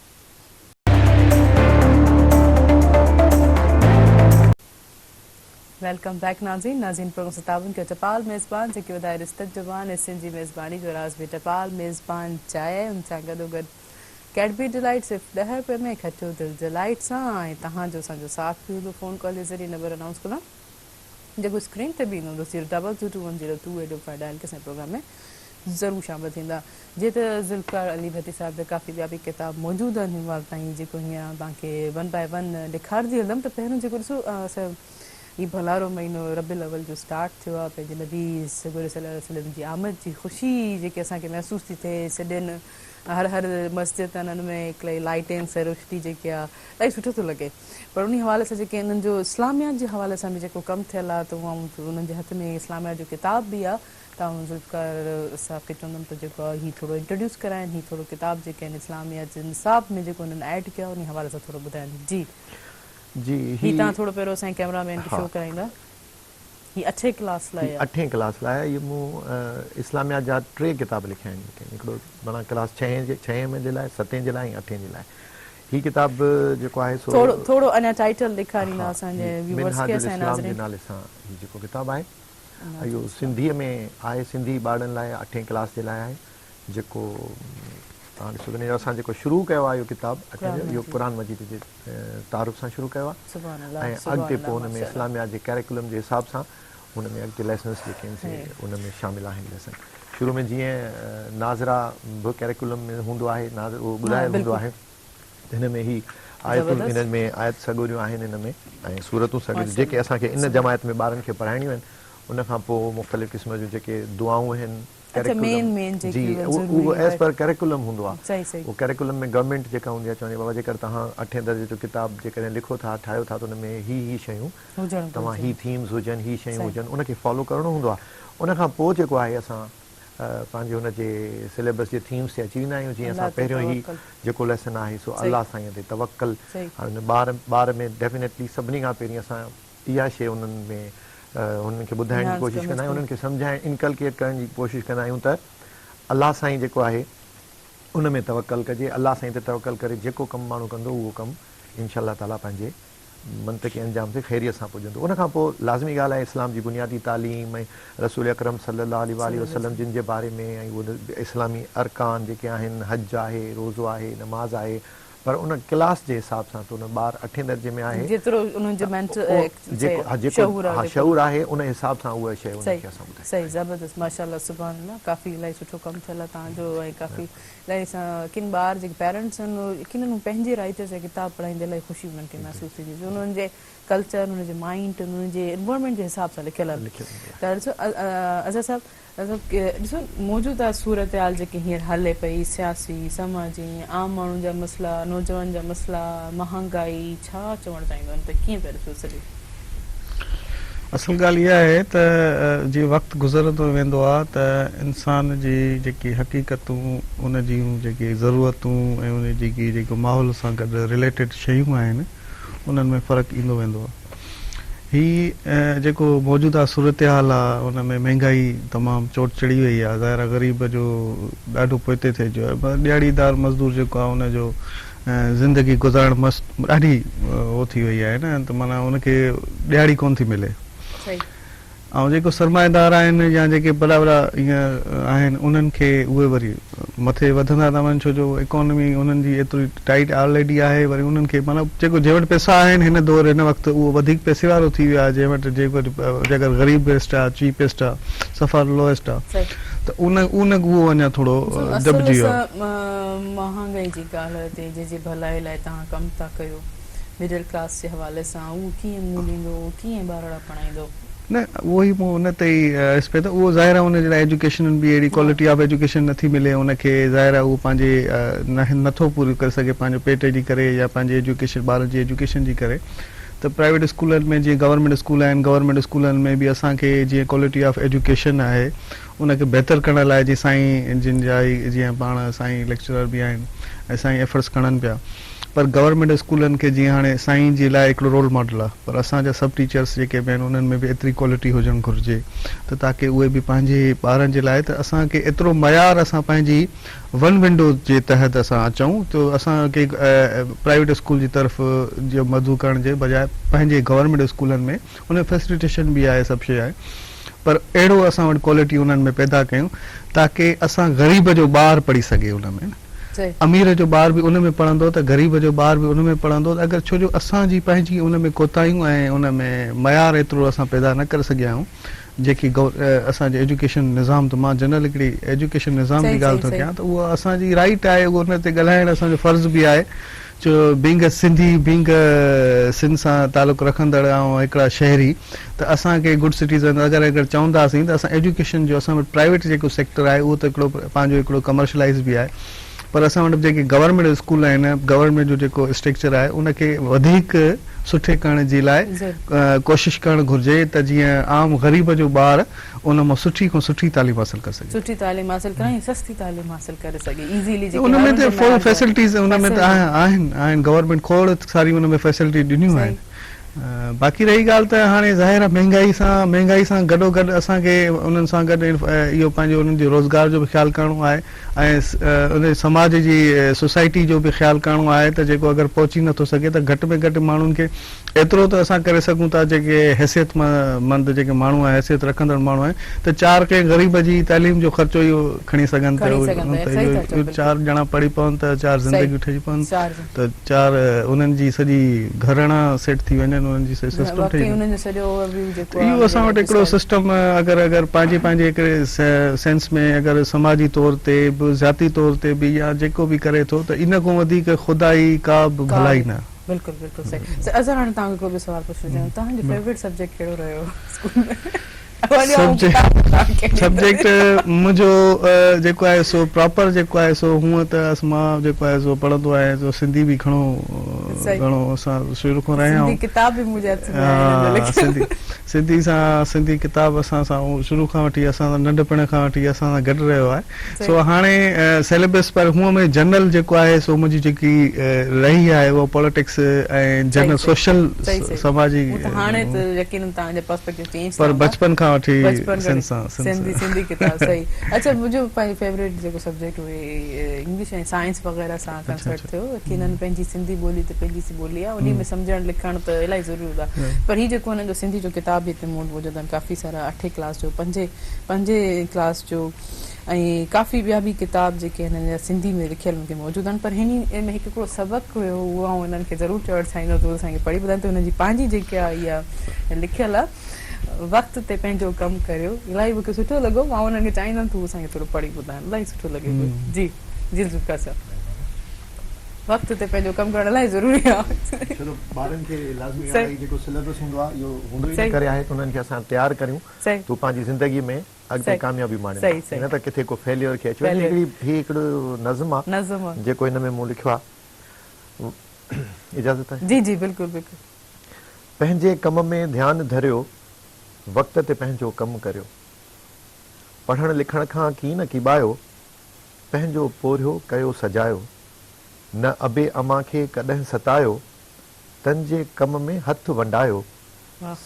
वेलकम बैक नाज़रीन प्रोग्राम सां ताउन कयो टपाल मेज़बान जेकी वधाए रिश्तनि जो मान ऐं सिंधी मेज़बानी जो राजपी टपाल मेज़बान चाहे हुन सां गॾो गॾु कैडबरी डिलाइट सिर्फ़ु 10 रुपये में, खटियो दिलि डिलाइट सां, ऐं तव्हांजो असांजो साथ बि हूंदो फ़ोन कॉल जे ज़रिए। नंबर अनाउंस कंदा जेको स्क्रीन ते बि ईंदो हूंदो 022210285 डायल के असांजे प्रोग्राम में ज़रूरु शामिलु थींदा। जीअं त ज़ुल्फ़कार अली भट्टी साहिब जा काफ़ी ॿिया बि किताब मौजूदु आहिनि हिन ताईं, जेको हीअं तव्हांखे 1 बाय 1 ॾेखारंदी हलंदमि। त पहिरियों जेको ॾिसो असां हीउ भलारो महीनो रबिउल अव्वल जो स्टार्ट थियो आहे, पंहिंजे नबी सल्लल्लाहु अलैहि वसल्लम जी आमद जी ख़ुशी जेके असांखे महसूसु थी थिए, सॼनि हर मस्जिद उन्हनि में हिकिड़ी लाइटिंग से रोशनी जेकी आहे ॾाढी सुठो थो लॻे। पर उन हवाले सां जेके हिननि जो इस्लामियात जे हवाले सां बि जेको कमु थियल आहे, त उहा उन्हनि जे हथ में इस्लामियात जो किताब बि आहे, तव्हां ज़ुल्फ़िकार साहब खे चवंदमि त जेको आहे हीउ थोरो इंट्रोड्यूस कराइनि, हीउ थोरो किताब जेके आहिनि इस्लामियात जे निसाब में जेको हुननि ऐड कया उन हवाले सां थोरो ॿुधाइनि। जी जी हीउ तव्हां थोरो पहिरियों असांजे कैमरामैन खे शो कराईंदा। हीउ 8 क्लास लाइ आहे। 8 क्लास लाइ इहे मूं इस्लामियात जा 3 किताब लिखिया आहिनि, हिकिड़ो माना क्लास 6 में जे लाइ, 7 जे लाइ ऐं 8 जे लाइ। हीउ किताब जेको आहे सो थोरो अञा टाइटल ॾेखारींदा असांजे व्यूअर्स खे, असांजे इस्लाम जे नाज़रीन। नाले सां हीउ जेको किताबु आहे इहो सिंधीअ में आहे, सिंधी ॿारनि लाइ 8 क्लास जे लाइ आहे, जेको तव्हां ॾिसो त असां जेको शुरू कयो आहे इहो किताबु इहो क़ुरान मजीद जे तारुफ़ सां शुरू कयो आहे, ऐं अॻिते पोइ हुन में इस्लामियात जे कैरिकुलम जे हिसाब सां हुन में अॻिते लेसन्स जेके आहिनि से हुन में शामिल आहिनि। लेसन शुरू में जीअं नाज़रा बि कैरिकुलम में हूंदो आहे, उहो ॿुधायल हूंदो आहे, हिन में ही आयतूं हिननि में आयत सॻोरियूं आहिनि हिन में, ऐं सूरतूं सॻोरियूं जेके असांखे इन जमायत में ॿारनि खे पढ़ाइणियूं आहिनि। उन खां पोइ मुख़्तलिफ़ क़िस्म जूं जेके दुआऊं आहिनि जी उहो एज़ पर कैरिकुलम हूंदो आहे। उहो कैरिकुलम में गवर्नमेंट जेका हूंदी आहे चवंदी आहे बाबा जेकर तव्हां 8 दर्जे जो किताब जेकॾहिं लिखो था, ठाहियो था, त उन में ही शयूं तव्हां ही थीम्स हुजनि, ही शयूं हुजनि, उनखे फॉलो करिणो हूंदो आहे। उन खां पोइ जेको आहे असां पंहिंजे हुनजे सिलेबस जे थीम्स ते अची वेंदा आहियूं। जीअं असां पहिरियों ई जेको लेसन आहे सो अलाह साईं ते तवक्कल, हाणे ॿार में डेफिनेटली सभिनी खां पहिरीं असां इहा शइ उन्हनि में हुननि खे ॿुधाइण जी कोशिशि कंदा आहियूं, उन्हनि खे सम्झाइण इनकलकेट करण जी कोशिशि कंदा आहियूं त अलाह साईं जेको आहे उन में तवक्कल कजे, अलाह साईं ते तवक्कल करे जेको कमु माण्हू कंदो उहो कमु इंशा अल्लाह ताला पंहिंजे मंतक़ी अंजाम ते ख़ैरियत सां पुॼंदो। उन खां पोइ लाज़मी ॻाल्हि आहे इस्लाम जी बुनियादी तालीम ऐं रसूल अकरम सल्लल्लाहु अलैहि वसल्लम जिन जे बारे में, ऐं उहे इस्लामी अरकान जेके आहिनि, हज आहे, रोज़ो आहे, नमाज़ आहे, पर उन क्लास जे हिसाब सां त उन ॿार 8 दर्जे में आहे जेको शऊर आहे उन हिसाब सां उहा शइ उनखे असां ॿुधायूं। सही, ज़बरदस्त, माशाअल्लाह, सुभान अल्लाह, काफ़ी इलाही सुठो कमु थियल आहे तव्हांजो, ऐं काफ़ी इलाही किन ॿार जेके पेरेंट्स आहिनि किन पंहिंजे राइटर जा किताब पढ़ाईंदे इलाही ख़ुशी उन्हनि खे महसूसु थींदी, जो उन्हनि जे कल्चर, उन्हनि जे माइंड, उन्हनि जे एनवायरमेंट जे हिसाब सां लिखियल आहे। त ॾिसो अज़हर साहब, ॾिसो मौजूदा सूरत हाल जेकी हींअर हले पई, सियासी, समाजी, आम माण्हुनि जा मसइला, नौजवान जा मसइला, महांगाई, छा चवणु चाहींदो त कीअं पिया ॾिसो सॼी? असल ॻाल्हि इहा आहे त जीअं वक़्तु गुज़रंदो वेंदो आहे त इंसान जी जेकी हक़ीक़तूं, उन जूं जेकी ज़रूरतूं ऐं उन जी जेको माहौल सां गॾु रिलेटेड शयूं आहिनि उन्हनि में फ़र्क़ु ईंदो वेंदो आहे। हीअ जेको मौजूदा सूरत हाल आहे उन में महांगाई तमामु चोट चढ़ी वई आहे, ज़ाहिर ग़रीब जो ॾाढो पोइते थिए जो आहे, ॾियाड़ीदार मज़दूर जेको आहे उनजो ज़िंदगी गुज़ारण ॾाढी उहो थी वई आहे न, त माना उनखे ॾियाड़ी कोन थी मिले। ऐं जेको सरमाएदार आहिनि या जेके वॾा ईअं आहिनि उन्हनि खे उहे वरी मथे वधंदा था वञनि, छो जो इकोनॉमी उन्हनि जी एतिरी टाइट ऑलरेडी आहे, वरी उन्हनि खे माना जेको जंहिं वटि पैसा आहिनि हिन दौर हिन वक़्तु उहो वधीक पैसे वारो थी वियो आहे, जंहिं वटि जेकर ग़रीबेस्ट आहे, चीपेस्ट आहे, सफ़ा लोएस्ट आहे, त उन उहो अञा थोरो दॿिजी वियो आहे। महांगाई जी ॻाल्हि ते जंहिंजी भलाई लाइ तव्हां कमु था कयो, मिडिल क्लास जे हवाले सां उहो कीअं मुंहुं ॾींदो, कीअं ॿार पढ़ाईंदो? न उहो ई मूं उन ते ई अर्ज़ु पियो त उहो ज़ाहिर आहे उन जे लाइ एजुकेशन बि अहिड़ी क्वालिटी ऑफ एजुकेशन नथी मिले उनखे, ज़ाहिर आहे उहो पंहिंजे नथो पूरी करे सघे पंहिंजो पेट जी करे या पंहिंजी एजुकेशन ॿारनि जी एजुकेशन जी करे। त प्राइवेट स्कूलनि में जीअं गवर्नमेंट स्कूल आहिनि, गवर्नमेंट स्कूलनि में बि असांखे जीअं क्वालिटी ऑफ एजुकेशन आहे उनखे बहितर करण लाइ जीअं साईं जिन जा जीअं पाण साईं लेक्चरर बि आहिनि ऐं साईं एफर्ट्स खणनि पिया, पर गवर्नमेंट स्कूलनि खे जीअं हाणे साईं जे लाइ हिकिड़ो रोल मॉडल आहे, पर असांजा सब टीचर्स जेके बि आहिनि उन्हनि में बि एतिरी क्वालिटी हुजणु घुरिजे त ताकी उहे बि पंहिंजे ॿारनि जे लाइ त असांखे एतिरो मयार असां पंहिंजी वन विंडो जे तहत असां अचूं, त असांखे प्राइवेट स्कूल जी तरफ़ जो मधु करण जे बजाए पंहिंजे गवर्नमेंट स्कूलनि में उन फैसिलिटेशन बि आहे, सभु शइ आहे, पर अहिड़ो असां वटि क्वालिटी उन्हनि में पैदा कयूं ताकी असां ग़रीब जो ॿारु पढ़ी सघे उन में, अमीर जो ॿार बि उन में पढ़ंदो त ग़रीब जो ॿार बि उन में पढ़ंदो। अगरि छो जो असांजी पंहिंजी उन में कोताहियूं ऐं उन में मयार एतिरो असां पैदा न करे सघिया आहियूं जेकी असांजे एजुकेशन निज़ाम, त मां जनरल हिकिड़ी एजुकेशन निज़ाम जी ॻाल्हि थो कयां, त उहा असांजी राइट आहे, उहो उन ते ॻाल्हाइणु असांजो फ़र्ज़ु बि आहे, छो बींग सिंधी, बींग सिंध सां तालुक़ु रखंदड़ ऐं हिकिड़ा शहरी, त असांखे गुड सिटीज़न अगरि चवंदासीं त असां एजुकेशन जो असां वटि प्राइवेट जेको सेक्टर आहे उहो त हिकिड़ो पंहिंजो हिकिड़ो कमर्शलाइज़ बि आहे, पर असां वटि जेके गवर्नमेंट स्कूल आहिनि गवर्नमेंट जो जेको स्ट्रक्चर आहे उनखे वधीक सुठे करण जे लाइ कोशिश करणु घुर्जे त जीअं आम ग़रीब जो ॿार उन मां सुठी खां सुठी तालीम हासिल करे सघे सुठी तालीम हासिल करें सस्ती तालीम हासिल करे सके इजीली उनमें त फुल फैसिलिटीज़ उनमें त आहिनि गवर्नमेंट खोड़ सारी उनमें फैसिलिटी ॾिनियूं आहिनि बाक़ी रही ॻाल्हि त हाणे ज़ाहिर आहे महांगाई सां गॾोगॾु असांखे उन्हनि सां गॾु इहो पंहिंजो उन्हनि जे रोज़गार जो बि ख़्यालु करिणो आहे ऐं उन समाज जी सोसाइटी जो बि ख़्यालु करिणो आहे त जेको अगरि पहुची नथो सघे त घटि में घटि माण्हुनि खे एतिरो त असां करे सघूं था जेके हैसियतमंद जेके माण्हू आहे हैसियत रखंदड़ माण्हू आहिनि त 4 के ग़रीब जी तालीम जो ख़र्चो इहो खणी सघनि था 4 ॼणा पढ़ी पवनि त 4 ज़िंदगियूं ठही पवनि त 4 उन्हनि जी सॼी घराणा सेट थी वञनि उन्हनि जी सिस्टम ठही इहो असां वटि हिकिड़ो सिस्टम अगरि पंहिंजे हिकिड़े सेंस में अगरि समाजी तौर ते बि ज़ाती तौर ते बि या जेको बि करे थो त इन खां वधीक खुदाई का बि भलाई न बिल्कुल बिल्कुल सही असां हाणे तव्हांखे हिकिड़ो बि सवाल पुछणु चाहियूं तव्हांजो फेवरेट सब्जेक्ट कहिड़ो रहियो स्कूल में सब्जेक्ट मुंहिंजो जेको आहे सो प्रॉपर जेको आहे सो हूअं त मां जेको आहे सो पढ़ंदो आहियां सो सिंधी बि घणो असां शुरू खां रहिया आहियूं सिंधी किताब असां सां शुरू खां वठी असां नंढपण खां वठी असां सां गॾु रहियो आहे सो हाणे सिलेबस पर हूअं में जनरल जेको आहे सो मुंहिंजी जेकी रही आहे उहा पॉलिटिक्स ऐं जनरल सोशल समाजी पर बचपन खां वठी सिंधी किताब सही अच्छा मुंहिंजो पंहिंजो फेवरेट जेको सब्जेक्ट हुई इंग्लिश ऐं साइंस वग़ैरह सां कंसर्ट थियो की हिननि पंहिंजी सिंधी ॿोली त पंहिंजी ॿोली आहे उन में सम्झणु लिखणु त इलाही ज़रूरी आहे पर हीउ जेको हिननि जो सिंधी जो किताब हिते मूं वटि मौजूदु आहिनि काफ़ी सारा 8 क्लास जो 5 क्लास जो ऐं काफ़ी ॿिया बि किताब जेके हिननि जा सिंधी में लिखियल मूंखे मौजूदु आहिनि पर हिन में हिकिड़ो सबक़ु हुयो उहो आउं हिननि खे ज़रूरु चवणु चाहींदो त असांखे पढ़ी ॿुधाइनि त हुननि जी पंहिंजी जेका इहा लिखियल आहे वक़्त ते पंहिंजो कमु करियो इलाही मूंखे सुठो लॻो मां हुननि खे चाहींदमि तूं असांखे थोरो पढ़ी ॿुधाइनि इलाही सुठो लॻे पियो जी जी ज़ुल्फ़िकार साहब वक़्त ते पंहिंजो कमु करणु इलाही ज़रूरी आहे छो ॿारनि खे लाज़मी आहे जेको सिलेबस हूंदो आहे इहो हूंदो ई करे आहे त उन्हनि खे असां तयारु करियूं तूं पंहिंजी ज़िंदगी में अॻिते कामयाबी माणे न त किथे को फेलियर खे अची वञे हिकिड़ो नज़म आहे जेको हिन में मूं लिखियो आहे इजाज़त आहे जी जी बिल्कुलु बिल्कुलु पंहिंजे कम में ध्यानु धरियो वक़्त ते पंहिंजो कमु करियो पढ़ण लिखण खां की न कीबायो पंहिंजो पोरियो कयो सजायो न अबे अमा खे कॾहिं सतायो तंहिंजे कम में हथ वंडायो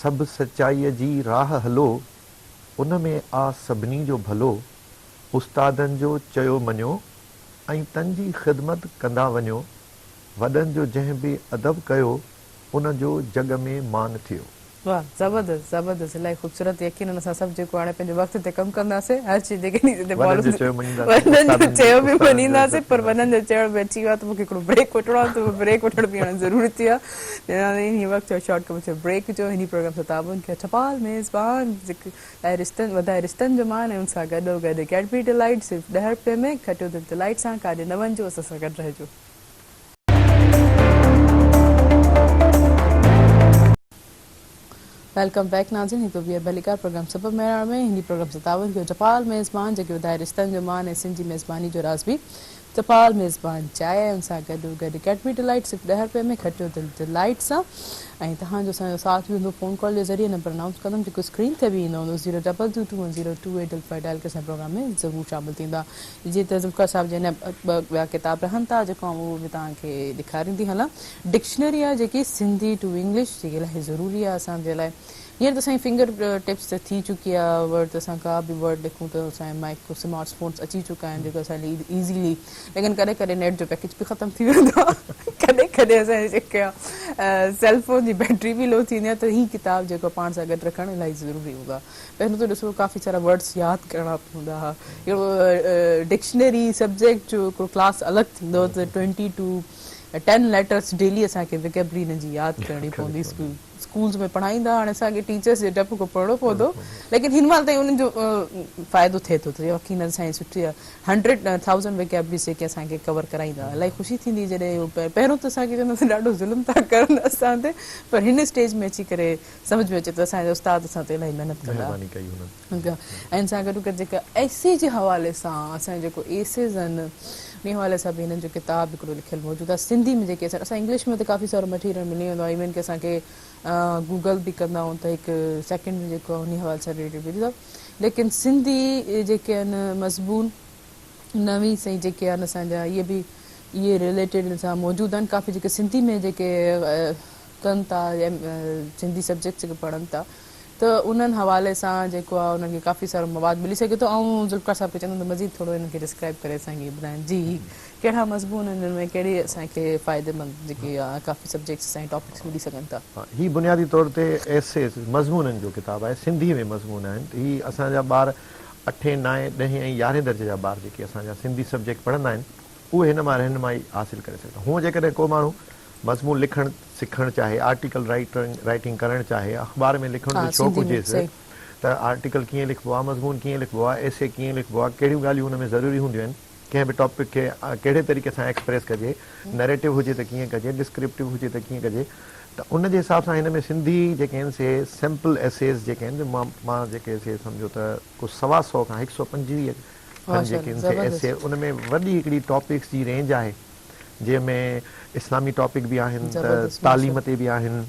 सभु सचाईअ जी राह हलो उन में आ सभिनी जो भलो उस्तादनि जो चयो मञियो ऐं तंहिंजी ख़िदमत कंदा वञो वॾनि जो जंहिं बि अदब कयो उन जो जग में मान थियो वाह ज़बरदस्त ज़बरदस्त इलाही ख़ूबसूरत यकीनन असां सभु जेको हाणे पंहिंजे वक़्त ते कमु कंदासीं हर शइ जेके वॾनि जो चयो बि मञींदासीं पर वॾनि जो चवण में अची वियो आहे त मूंखे हिकिड़ो ब्रेक वठिणो आहे त ब्रेक वठण बि हाणे ज़रूरी थी आहे हिन वक़्तु शॉर्ट कम ब्रेक जो हिन प्रोग्राम सां ताबुन खे टपाल मेज़बान वधाए रिश्तनि जो मान ऐं हुन सां गॾोगॾु कैडबरी डिलाइट सिर्फ़ु 10 रुपए में खटियो दिलि डिलाइट सां काॾे न वञिजो असां सां गॾु रहिजो वेलकम बैक नाज़रीन हिकु ॿिए बलिकार प्रोग्राम सबब मेराण में हिन प्रोग्राम सां तावन कयो टपाल मेज़बान जेके वधाए रिश्तनि जो मान ऐं सिंधी मेज़बानी जो राज़ बि टपाल मेज़बान चांहि हुन सां गॾु कैडबरी डिलाइट सिर्फ़ु 10 रुपए में खटियो दिलि डिलाइट सां ऐं तव्हांजो असांजो साथ बि हूंदो फ़ोन कॉल जे ज़रिए नंबर अनाउंस कंदमि जेको स्क्रीन ते बि ईंदो हूंदो 02221022855 डायल करे असांजे प्रोग्राम में ज़रूरु शामिलु थींदा जीअं त ज़ुल्फ़िकार साहिब जन ॿिया किताब रहनि था जेको उहो बि तव्हांखे ॾेखारींदी हलां डिक्शनरी आहे जेकी सिंधी टू इंग्लिश जेकी इलाही ज़रूरी आहे असांजे लाइ हींअर त असांजी फिंगर टिप्स त थी चुकी आहे वर्ड त असां का बि वर्ड लिखूं त असांजे माइक स्मार्ट फ़ोन्स अची चुका आहिनि जेको असांजे ईज़ीली लेकिन कॾहिं कॾहिं नेट जो पैकेज बि ख़तमु थी वेंदो आहे कॾहिं कॾहिं असांजे जेके आहे सेल फोन जी बैटरी बि लो थींदी आहे त हीअ किताब जेको पाण सां गॾु रखणु इलाही ज़रूरी हूंदो आहे पहिरियों त ॾिसो काफ़ी सारा वर्ड्स यादि करणा पवंदा हुआ अहिड़ो डिक्शनरी सब्जेक्ट जो हिकिड़ो क्लास अलॻि थींदो त 20 to 10 लेटर्स डेली असांखे विकेबरी हिन जी यादि करणी पवंदी स्कूल्स में पढ़ाईंदा हाणे असांखे टीचर्स जे डप खां पढ़णो पवंदो लेकिन हिन महिल ताईं उन्हनि जो फ़ाइदो थिए थो त यकीन असांजी सुठी आहे 100,000 विकेबरीज़ जेके असांखे कवर कराईंदा इलाही ख़ुशी थींदी जॾहिं पहिरियों त असांखे चवंदासीं ॾाढो ज़ुल्म था करनि असां ते पर हिन स्टेज में अची करे सम्झ में अचे त असांजा उस्ताद असां ते इलाही महिनत कंदा ऐं सां गॾु गॾु जेका एसे जे हवाले सां असांजा जेको एसेस आहिनि इन हवाले सां बि हिननि जो किताब हिकिड़ो लिखियलु मौजूदु आहे सिंधी में जेके असां इंग्लिश में त काफ़ी सारो मटीरियल मिली वेंदो आहे इवन की असांखे गूगल बि कंदा आहियूं त हिकु सेकेंड में जेको आहे उन हवाले सां रिलेटेड मिली वेंदो लेकिन सिंधी जेके आहिनि मज़मून नवी सही जेके आहिनि असांजा इहे रिलेटेड सां मौजूदु आहिनि काफ़ी जेके सिंधी में जेके कनि था सिंधी सब्जेक्ट जेके पढ़नि था त उन्हनि हवाले सां जेको आहे उन्हनि खे काफ़ी सारो मवाद मिली सघे थो ऐं ज़ुल्फ़िकार साहिब खे चवंदमि मज़ीद थोरो हिनखे डिस्क्राइब करे असांखे ॿुधाइनि जी कहिड़ा मज़मून आहिनि हिन में कहिड़ी असांखे फ़ाइदेमंद जेके काफ़ी सब्जेक्ट्स असांखे टॉपिक्स मिली सघनि था ही बुनियादी तौर ते एसेस मज़मूननि जो किताबु आहे सिंधी में मज़मून आहिनि ही असांजा ॿार 8, 9, 10 ऐं 11 दर्जे जा ॿार जेके असांजा सिंधी सब्जेक्ट पढ़ंदा आहिनि उहे हिन मां रहनुमाई हासिल करे सघंदा हूअं जेकॾहिं को माण्हू मज़मून लिखणु सिखणु चाहे आर्टिकल राइटिंग करणु चाहे अख़बार में लिखण जो शौक़ु हुजेसि त आर्टिकल कीअं लिखिबो आहे मज़मून कीअं लिखिबो आहे एसे कीअं लिखिबो आहे कहिड़ियूं ॻाल्हियूं हुन में ज़रूरी हूंदियूं आहिनि कंहिं बि टॉपिक खे कहिड़े तरीक़े सां एक्सप्रेस कजे नैरेटिव हुजे त कीअं कजे डिस्क्रिप्टिव हुजे त कीअं कजे त उन जे हिसाब सां हिन में सिंधी जेके आहिनि से सिंपल एसेस जेके आहिनि मां जेके से सम्झो त को 125 खां 125 जेके आहिनि से एसे उन में वॾी हिकिड़ी टॉपिक्स जी रेंज आहे जंहिंमें इस्लामी टॉपिक बि आहिनि त तालीम ते बि आहिनि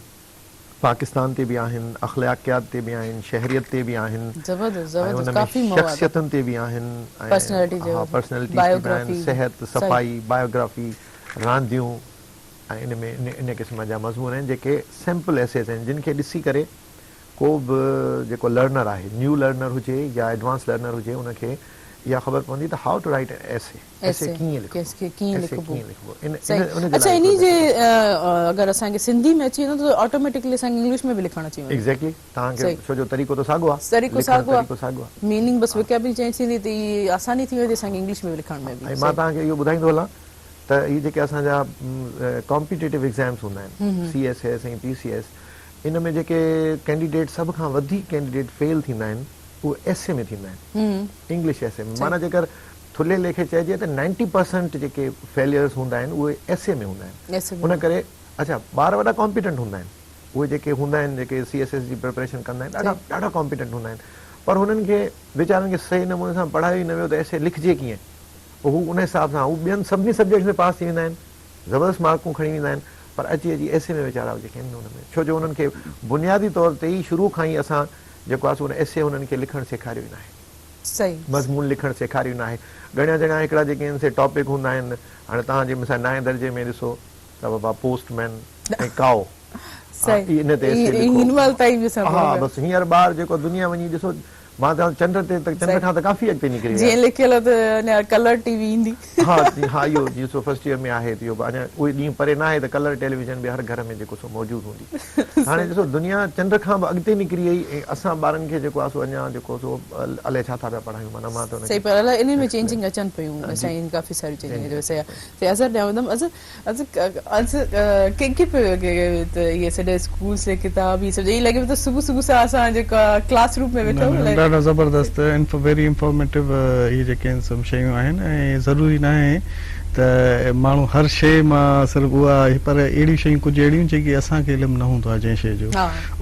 पाकिस्तान ते बि आहिनि अख़लाक़ियात ते बि आहिनि शहरियत ते बि आहिनि शख़्सियतुनि ते बि आहिनि पर्सनैलिटी बि आहिनि सिहत सफ़ाई बायोग्राफी रांदियूं ऐं इन क़िस्म जा मज़मून आहिनि जेके सिंपल एसेस आहिनि जिन खे ॾिसी करे को बि जेको लर्नर आहे न्यू लर्नर हुजे या एडवांस लर्नर हुजे उनखे इहा ख़बर पवंदी त हाउ टू राइट एसे कीअं लिखिबो अच्छा इन्ही जे अगरि असांखे सिंधी में अची वेंदो त ऑटोमेटिकली असांखे इंग्लिश में बि लिखणु अची वेंदो एग्ज़ैक्टली तव्हांखे छो जो तरीक़ो त साॻियो आहे तरीक़ो साॻियो आहे मीनिंग बसि वोकैबुलरी चेंज थींदी त इहा आसानी थी वेंदी असांखे इंग्लिश में लिखण में बि ऐं मां तव्हांखे इहो ॿुधाईंदो हलां त इहे जेके असांजा कॉम्पिटेटिव एग्ज़ाम्स हूंदा आहिनि CSS ऐं PCS इन में जेके कैंडिडेट सभ खां वधीक कैंडिडेट फेल थींदा आहिनि उहे एसे में थींदा आहिनि इंग्लिश एसे में माना जेकर थुल्हे लेखे चइजे त 90% जेके फेलियर्स हूंदा आहिनि उहे एसे में हूंदा आहिनि उन करे अच्छा ॿार वॾा कॉम्पिटेंट हूंदा आहिनि उहे जेके हूंदा आहिनि जेके CSS जी प्रिपरेशन कंदा आहिनि ॾाढा कॉम्पिटेंट हूंदा आहिनि पर हुननि खे वीचारनि खे सही नमूने सां पढ़ायो ई न वियो त एसे लिखिजे कीअं पोइ हू उन हिसाब सां हू ॿियनि सभिनी सब्जेक्ट्स में पास थी वेंदा आहिनि ज़बरदस्त मार्कूं खणी वेंदा आहिनि पर अची एसे में वीचारा जेके आहिनि हुन में छो जो हुननि खे बुनियादी तौर ते ई शुरू खां ई असां जेको आहे उन एसे हुननि खे लिखणु सेखारियो ई न आहे सही मज़मून लिखणु सेखारियो न आहे घणा जॻह हिकिड़ा जेके आहिनि से टॉपिक हूंदा आहिनि हाणे तव्हां जे मिसाल 9 दर्जे में ॾिसो त बाबा पोस्टमैन ऐं काओ इन ते हा बसि हींअर ॿार जेको दुनिया वञी ॾिसो मां त चंड ते चंड खां त काफ़ी अॻिते निकिरी जीअं लिखियल त कलर टीवी ईंदी हा इहो ॾिसो फर्स्ट ईयर में आहे त इहो अञा उहे ॾींहं परे न आहे त कलर टेलीविज़न बि हर घर में जेको सो मौजूदु हूंदी हाणे ॾिसो दुनिया चंड खां बि अॻिते निकिरी वई ऐं असां ॿारनि खे जेको आहे सो अञा जेको सो अलाए छा था पिया पढ़ायूं माना मां त सही पर अलाए इन में चेंजिंग अचनि पियूं असांजी काफ़ी सारी चेंजिंग असर ॾियांदमि कंहिंखे पियो त इहे सॼे स्कूल से किताब इहे सभु ईअं लॻे पियो त सुबुह सुबुह सां असां जेका क्लासरूम में वेठो ॾाढा ज़बरदस्त वेरी इंफॉर्मेटिव इहे जेके आहिनि सभु शयूं आहिनि ऐं ज़रूरी न आहे त माण्हू हर शइ मां सिर्फ़ु उहा पर अहिड़ियूं शयूं कुझु अहिड़ियूं जेकी असांखे इल्मु न हूंदो आहे जंहिं शइ जो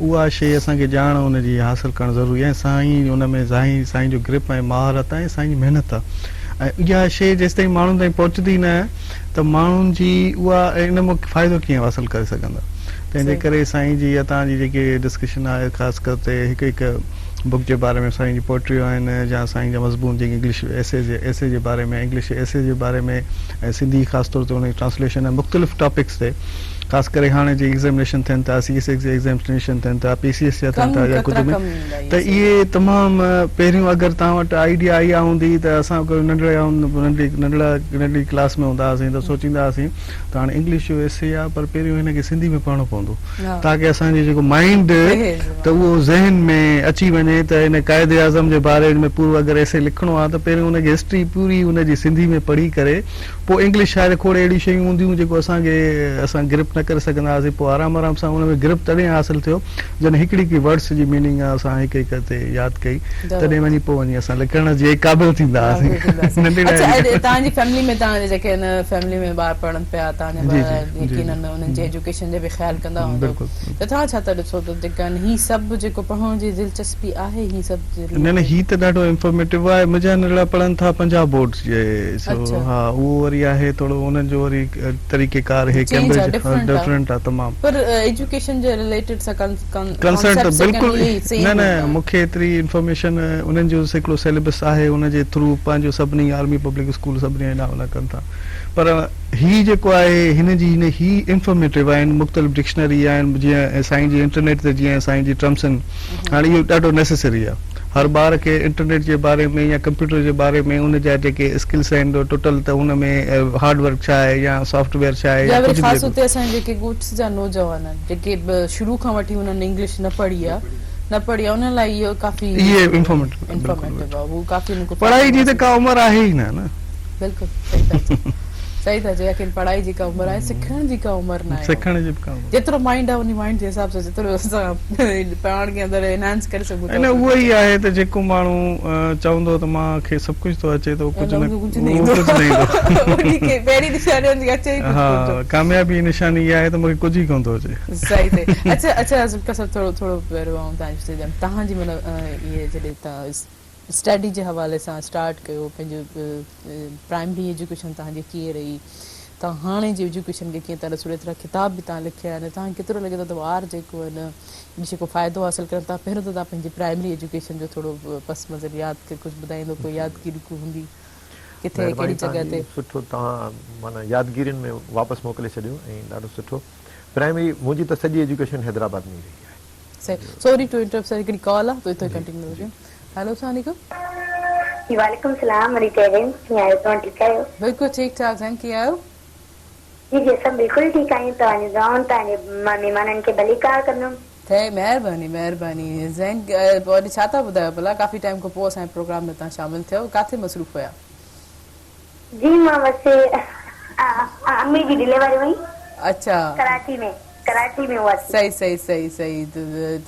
उहा शइ असांखे ॼाण हुनजी हासिलु करणु ज़रूरी आहे साईं हुन में साईं जो ग्रिप ऐं महारत आहे साईं जी महिनत आहे ऐं इहा शइ जेसि ताईं माण्हुनि ताईं पहुचंदी न त माण्हुनि जी उहा इन मां फ़ाइदो कीअं हासिलु करे सघंदा तंहिंजे करे साईं जी या तव्हांजी जेकी डिस्कशन आहे ख़ासि कर ते हिकु हिकु बुक जे बारे में साईं जी पोइट्रियूं आहिनि या साईं जा मज़मून जेके इंग्लिश एसे जे बारे में इंग्लिश एसे जे बारे में ऐं सिंधी ख़ासि तौर ते हुनजी ट्रांसलेशन आहे मुख़्तलिफ़ टॉपिक्स ते ख़ासि करे हाणे जे एग्ज़ामिनेशन थियनि था CSS जे एग्ज़ामिनेशन थियनि था PCS जा थियनि था या कुझु में त इहे तमामु पहिरियों अगरि तव्हां वटि आइडिया आई हूंदी त असां नंढड़ी क्लास में हूंदा हुआसीं त सोचींदा हुआसीं त हाणे इंग्लिश जो एसे आहे पर पहिरियों हिनखे सिंधी में पढ़णो पवंदो ताकी असांजो जेको माइंड त उहो ज़हन में अची वञे त हिन क़ाइदे आज़म जे बारे में पूरो अगरि एसे लिखणो आहे त पहिरियों हुनजी हिस्ट्री पूरी हुनजी सिंधी में पढ़ी करे पोइ इंग्लिश शायदि खोड़ अहिड़ियूं शयूं हूंदियूं जेको असां ग्रिप न न करे सघंदासीं पोइ आराम आराम सां हुन में ग्रिप तॾहिं हासिल थियो जॾहिं हिकिड़ी हिकिड़ी वर्ड्स जी मीनिंग आहे असां हिकु हिकु ते यादि कई तॾहिं वञी पोइ वञी असां लिखण जे क़ाबिल थींदा हुआसीं नंढी तव्हांजी फैमिली में तव्हांजे जेके फैमिली में ॿार पढ़नि पिया तव्हांजा ॿार यकीनन उन्हनि जे एजुकेशन जो बि ख़्यालु कंदा हूंदो त तव्हां छा था ॾिसो त जेका ही सभु जेको पढ़ण जी दिलचस्पी आहे ही सभु न न ही त ॾाढो इंफॉर्मेटिव आहे मुंहिंजा नंढड़ा पढ़नि था पंजाब बोर्ड्स जे हा उहो वरी आहे थोरो उन्हनि जो वरी तरीक़ेकार है कैम्ब्रिज डिफरेंट आहे तमामु पर एजुकेशन जे रिलेटेड सां कंसर्न त बिल्कुलु न न मूंखे एतिरी इंफॉर्मेशन उन्हनि जो हिकिड़ो सिलेबस आहे उनजे थ्रू पंहिंजो सभिनी आर्मी पब्लिक स्कूल सभिनी हेॾा हुन कनि था पर ही जेको आहे हिन जी ही इंफॉर्मेटिव आहिनि मुख़्तलिफ़ डिक्शनरी आहिनि जीअं साईं जी इंटरनेट ते जीअं साईं जी टर्म्स आहिनि हाणे इहो ॾाढो नेसेसरी आहे हर ॿार खे इंटरनेट जे बारे में या कंप्यूटर जे बारे में उन जा जेके स्किल्स आहिनि टोटल त उन में हार्डवर्क छा आहे या सॉफ्टवेयर छा आहे या ख़ासि तौर ते असांजे जेके ॻोठ जा नौजवान आहिनि जेके शुरू खां वठी हुननि इंग्लिश न पढ़ी आहे उन लाइ इहो काफ़ी इंफॉर्मेटिव आहे उहो काफ़ी पढ़ाई जी त का उमिरि आहे ई न बिल्कुलु सही था चयो लेकिन पढ़ाई जी का उमिरि आहे सिखण जी का उमिरि न आहे सिखण जी का जेतिरो माइंड आहे उन माइंड जे हिसाब सां जेतिरो असां पाण खे अंदरि एनहांस करे सघूं था उहो ई आहे त जेको माण्हू चवंदो त मूंखे सभु कुझु थो अचे त कुझु न हा कामयाबी निशानी इहा आहे त मूंखे कुझु ई कोन थो अचे सही ते अच्छा थोरो पहिरियों तव्हांजी मतिलबु इहे जॾहिं तव्हां स्टडी जे हवाले सां स्टार्ट कयो पंहिंजो प्राइमरी एजुकेशन तव्हांजी कीअं रही तव्हां हाणे जी एजुकेशन खे कीअं तरह सुठे तरह किताब बि तव्हां लिखिया आहिनि तव्हांखे केतिरो लॻे थो त ॿार जेको आहिनि जेको फ़ाइदो हासिलु करनि था पहिरियों त तव्हां पंहिंजी प्राइमरी एजुकेशन जो थोरो पस मंज़र यादि कुझु ॿुधाईंदो कोई यादगिरी हूंदी किथे कहिड़ी जॻह ते सुठो तव्हां माना यादगिरियुनि में वापसि मोकिले छॾियो ऐं ॾाढो सुठो प्राइमरी मुंहिंजी त सॼी एजुकेशन हैदराबाद में रही आहे सही सॉरी टू इंटरप्ट सर हिकिड़ी कॉल आहे तो हिते कंटिन्यू हुजे हेलो अस्सलाम वालेकुम वालेकुम सलाम अली तहरीन कीअं आहियो तव्हां ठीकु आहियो बिल्कुलु ठीकु ठाक साईं कीअं आहियो जी जी सभु बिल्कुलु ठीकु आहियूं तव्हांजी दुआऊं तव्हांजे महिमाननि खे भली कार कंदुमि महिरबानी ज़ैन वरी छा था ॿुधायो भला काफ़ी टाइम खां पोइ असांजे प्रोग्राम में तव्हां शामिल थियो किथे मसरूफ़ हुया जी मां वैसे अम्मी जी डिलीवरी हुई अच्छा कराची में हुआ सही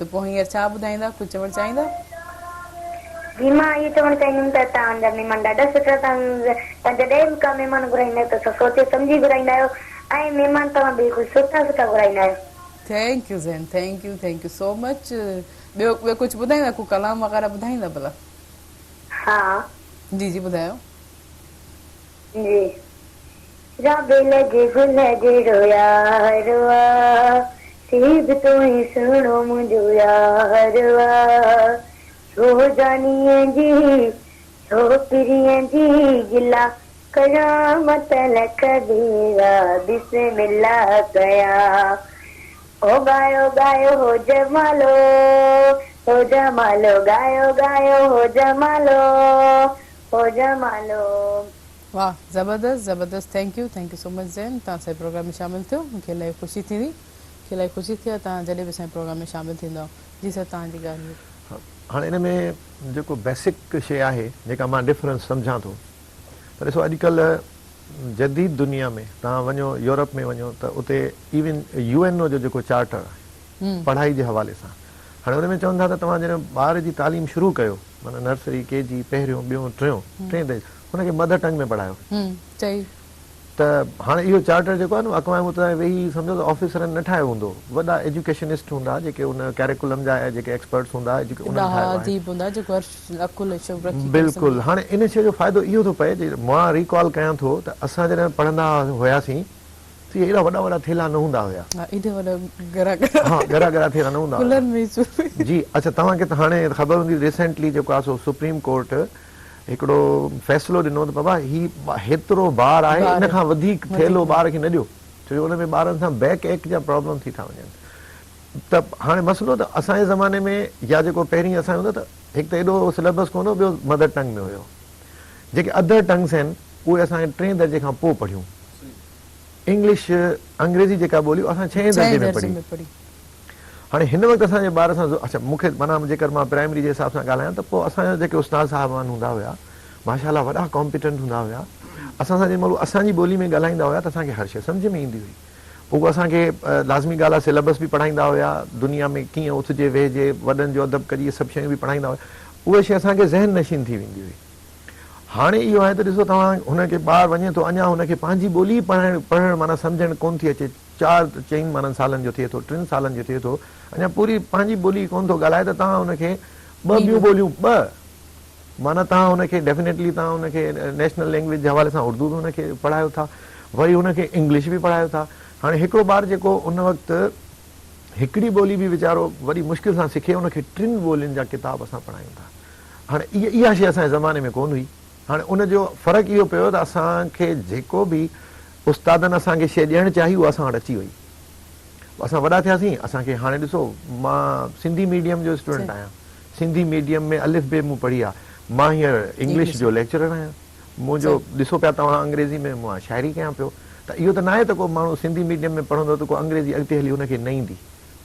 त पोइ हींअर छा ॿुधाईंदा कुझु चवणु चाहींदा जी मां इहो चवणु चाहींदुमि त तव्हांजा महिमान ॾाढा सुठा तव्हां जॾहिं बि का महिमान घुराईंदा आहियो त सोचे सम्झी घुराईंदा आहियो ऐं महिमान तव्हां बिल्कुलु सुठा घुराईंदा आहियो thank you Zain thank you so much ॿियो कुझु ॿुधाईंदा को कलाम वग़ैरह ॿुधाईंदा भला हा जी ॿुधायो जी राबेल जे गुल जहिड़ो यार सीब तो ही सुहिणो मुंहिंजो यार छो जानीअ जी छो पिरीअ जी गिला क़यामत लख दीरा बिस्मिल्लाह कया ओ गायो गायो हो जमालो गायो हो जमालो वाह ज़बरदस्त थैंक यू सो मच ज़ैन तव्हां असांजे प्रोग्राम में शामिल थियो मूंखे इलाही ख़ुशी थी तव्हां जॾहिं बि असांजे प्रोग्राम में शामिल थींदव जी सर तव्हांजी ॻाल्हि हाणे इन में जेको बेसिक शइ आहे जेका मां डिफरेंस सम्झां थो त ॾिसो अॼुकल्ह जदीद दुनिया में तव्हां वञो यूरोप में वञो त उते इवन UN जो जेको चार्टर आहे पढ़ाई जे हवाले सां हाणे हुन में चवनि था त तव्हां जॾहिं ॿार जी तालीम शुरू कयो माना नर्सरी KG पहिरियों ॿियों टें ताईं हुनखे मदर टंग में पढ़ायो त हाणे इहो चार्टर जेको आहे न अक़वाम मुतहिदा वेही सम्झो त ऑफिसरनि न ठाहियो हूंदो वॾा एजुकेशनिस्ट हूंदा जेके उन कैरिकुलम जा जेके एक्सपर्ट्स हूंदा बिल्कुलु हाणे इन शइ जो फ़ाइदो इहो थो पए मां रिकॉल कयां थो त असां जॾहिं पढ़ंदा हुयासीं त एॾा वॾा थेला न हूंदा हुया गरा थेला न हूंदा जी अच्छा तव्हांखे त हाणे ख़बर हूंदी रिसेंटली जेको आहे सो सुप्रीम कोर्ट हिकिड़ो फ़ैसिलो ॾिनो त बाबा हेतिरो ॿार आहे इन खां वधीक थेलो ॿार खे न ॾियो छो जो हुन में ॿारनि सां बैक एक जा प्रॉब्लम थी था वञनि त हाणे मसइलो त असांजे ज़माने में या जेको पहिरीं असांजो हूंदो त हिकु त एॾो सिलेबस कोन हो ॿियो मदर टंग में हुयो जेके अदर टंग्स आहिनि उहे असांखे 3 दर्जे खां पोइ पढ़ियूं इंग्लिश अंग्रेज़ी जेका ॿोलियूं असां 6 दर्जे में पढ़ी हाणे हिन वक़्तु असांजे ॿार सां अच्छा मूंखे माना जेकर मां प्राइमरी जे हिसाब सां ॻाल्हायां त पोइ असांजा जेके उस्ताद साहिबान हूंदा हुया माशाअल्लाह वॾा कॉम्पिटेंट हूंदा हुया असां सां जंहिं महिल असांजी ॿोली में ॻाल्हाईंदा हुया त असांखे हर शइ सम्झ में ईंदी हुई पोइ असांखे लाज़मी ॻाल्हि आहे सिलेबस बि पढ़ाईंदा हुया, दुनिया में कीअं उथिजे वेहिजे, वॾनि जो अदब कजे, सभु शयूं बि पढ़ाईंदा हुया। उहे शइ असांखे ज़हन नशीन थी वेंदी हुई। हाणे इहो आहे त ॾिसो तव्हां हुनखे ॿारु वञे थो, अञा हुनखे पंहिंजी ॿोली पढ़णु माना सम्झणु कोन थी अचे। 4 माना सालनि जो थिए थो, 3 सालनि जो थिए थो, अञा पूरी पंहिंजी ॿोली कोन थो ॻाल्हाए, त तव्हां हुनखे ॿ ॿियूं ॿोलियूं माना तव्हां हुनखे डेफिनेटली तव्हां हुनखे नेशनल लैंग्वेज जे हवाले सां उर्दू बि हुनखे पढ़ायो था, वरी हुनखे इंग्लिश बि पढ़ायो था। हाणे हिकिड़ो ॿारु जेको उन वक़्तु हिकिड़ी ॿोली बि वीचारो वरी मुश्किल सां सिखे, हुनखे 3 ॿोलियुनि जा किताब असां पढ़ायूं था। हाणे इहा शइ असांजे ज़माने में कोन हुई। हाणे उनजो फ़र्क़ु इहो पियो त असांखे जेको बि उस्तादनि असांखे शइ ॾियणु चाही उहा असां वटि अची वई। असां वॾा थियासीं, असांखे हाणे ॾिसो मां सिंधी मीडियम जो स्टूडेंट आहियां, सिंधी मीडियम में अलिफ बे मूं पढ़ी आहे, मां हींअर इंग्लिश जो लेक्चरर आहियां। मुंहिंजो ॾिसो पिया तव्हां अंग्रेज़ी में मां शाइरी कयां पियो, त इहो त न आहे त को माण्हू सिंधी मीडियम में पढ़ंदो त को अंग्रेज़ी अॻिते हली हुनखे न ईंदी,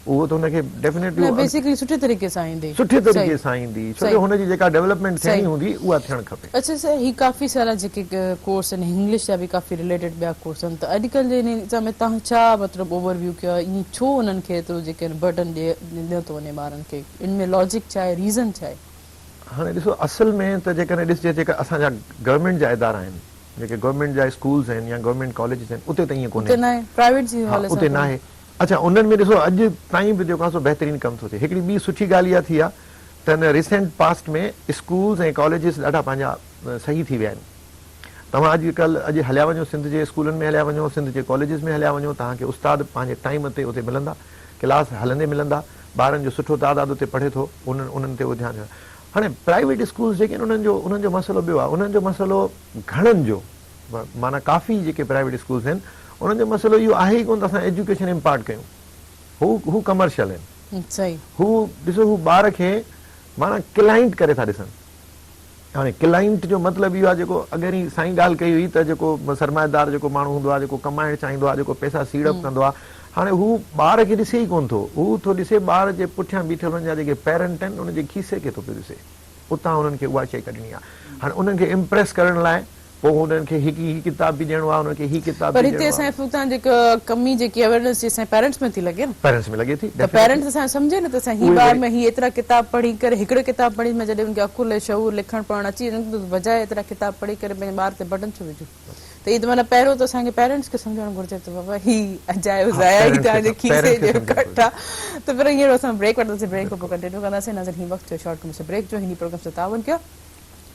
उहो त हुनखे डेफिनेटली बेसिकली सुठे तरीक़े सां ईंदी, सुठे तरीक़े सां ईंदी, छो जो हुनजी जेका डेवलपमेंट थियणी हूंदी उहा थियणु खपे। अच्छा सर, ही काफ़ी सारा जेके कोर्स आहिनि इंग्लिश जा बि काफ़ी रिलेटेड ॿिया कोर्स आहिनि, त अॼुकल्ह जे हिन में तव्हां छा मतिलबु ओवरव्यू कयो आहे, ईअं छो उन्हनि खे एतिरो जेके बर्डन ॾिनो थो वञे ॿारनि खे, इन में लॉजिक छा आहे, रीज़न छा आहे? हाणे ॾिसो असल में त जेकॾहिं ॾिसजे जेका असांजा गवर्नमेंट जा इदारा आहिनि, जेके गवर्नमेंट जा स्कूल्स आहिनि या गवर्नमेंट कॉलेजिस आहिनि, उते त ईअं कोन्हे, प्राइवेट जी हवाले सां उते न आहे। अच्छा, उन्हनि में ॾिसो अॼु ताईं बि जेको आहे सो बहितरीन कमु थो थिए। हिकिड़ी ॿी सुठी ॻाल्हि इहा थी आहे त हिन रिसेंट पास्ट में स्कूल्स ऐं कॉलेजिस ॾाढा पंहिंजा सही थी विया आहिनि। तव्हां अॼु हलिया वञो, सिंध जे स्कूलनि में हलिया वञो, सिंध जे कॉलेजिस में हलिया वञो, तव्हांखे उस्ताद पंहिंजे टाइम ते उते मिलंदा, क्लास हलंदे मिलंदा, ॿारनि जो सुठो तादाद उते पढ़े थो, उन्हनि ते उहो ध्यानु। हाणे प्राइवेट स्कूल्स जेके आहिनि उन्हनि जो मसइलो ॿियो आहे, उन्हनि जो मसइलो घणनि जो माना काफ़ी जेके प्राइवेट स्कूल्स आहिनि उन्हनि जो मसइलो इहो आहे ई कोन त असां एजुकेशन इम्पार्ट कयूं, हू कमर्शियल आहिनि। सही, हू ॾिसो हू ॿार खे माना क्लाइंट करे था ॾिसनि। हाणे क्लाइंट जो मतिलबु इहो आहे, जेको अगरि ई साईं ॻाल्हि कई हुई त जेको सरमाएदार जेको माण्हू हूंदो आहे, जेको कमाइणु चाहींदो आहे, जेको पैसा सीड़प कंदो आहे, हाणे हू ॿार खे ॾिसे ई कोन थो, हू थो ॾिसे ॿार जे पुठियां बीठल हुननि जा जेके पेरेंट आहिनि उनजे खीसे खे थो पियो ॾिसे, उतां हुननि खे उहा शइ कढणी आहे। हाणे उन्हनि खे इम्प्रेस करण लाइ पोइ हुननि खे हीअ किताब बि ॾियणो आहे, हुनखे हीअ किताब पर हिते असांजे पुठियां जेका कमी जेकी अवेयरनेस असांजे पेरेंट्स में थी लॻे न, पेरेंट्स में लॻे थी, त पेरेंट्स असां सम्झे न त असां हीअ ॿार में हीअ एतिरा किताब पढ़ी करे, हिकिड़ो किताब पढ़ी में जॾहिं उनखे अकुल शऊर लिखणु पढ़णु अची वञे त बजाए एतिरा किताब पढ़ी करे पंहिंजे ॿार ते बटन छो विझूं? त इहो त माना पहिरियों त असांखे पेरेंट्स खे सम्झणु घुरिजे त बाबा हीअ अजायो ज़ाया ई तव्हांजे खीसे जो कट आहे। त पर हींअर असां ब्रेक वठंदासीं, ब्रेक खां पोइ कंटिन्यू कंदासीं। नज़र हीउ वक़्तु शॉर्ट में ब्रेक जो हिन प्रोग्राम सां तावन कयो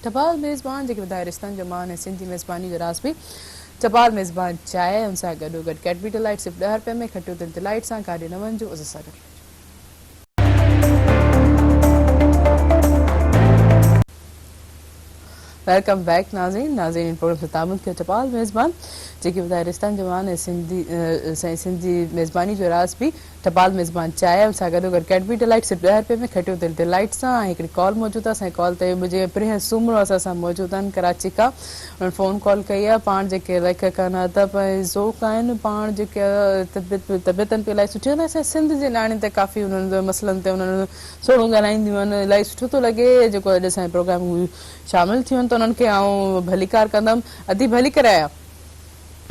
टपाल मेज़बान जेके ॿुधाए रिश्तनि जो मान ऐं सिंधी मेज़बानी जो राज़ बि टपाल मेज़बान चांहि, हुन सां गॾोगॾु कैडबरी डिलाइट सिर्फ़ु 10 रुपए में, खटियो दिलि डिलाइट सां काॾे न वञिजो, उस सां गॾु। वेलकम बैक नाज़रीन प्रोग्राम से ताबुन के टपाल मेज़बान जेके ॿुधाए रिश्तनि जो मान ऐं सिंधी मेज़बानी जो राज़ बि टपाल मेज़बान चांहि, सां गॾोगॾु कैडबरी डिलाइट सिर्फ़ु 10 रुपए में, खटियो दिलि डिलाइट सां। ऐं हिकिड़ी कॉल मौजूदु आहे, असांजी कॉल ते मुंहिंजे प्रिय सूमरो असां सां मौजूदु आहिनि कराची खां, उन्हनि फ़ोन कॉल कई आहे। पाण जेके लेखक आहिनि, अदब ऐं ज़ौक़ आहिनि, पाण जेके तबियतनि पे इलाही सुठियूं आहिनि, असांजे सिंध जे नाणियुनि ते काफ़ी उन्हनि जो मसइलनि ते उन्हनि सोढ़ूं ॻाल्हाईंदियूं आहिनि, इलाही सुठो थो लॻे जेको अॼु असांजे प्रोग्राम में शामिल थियूं आहिनि, त उन्हनि खे आउं भलीकार कंदमि। अदी भली कराया,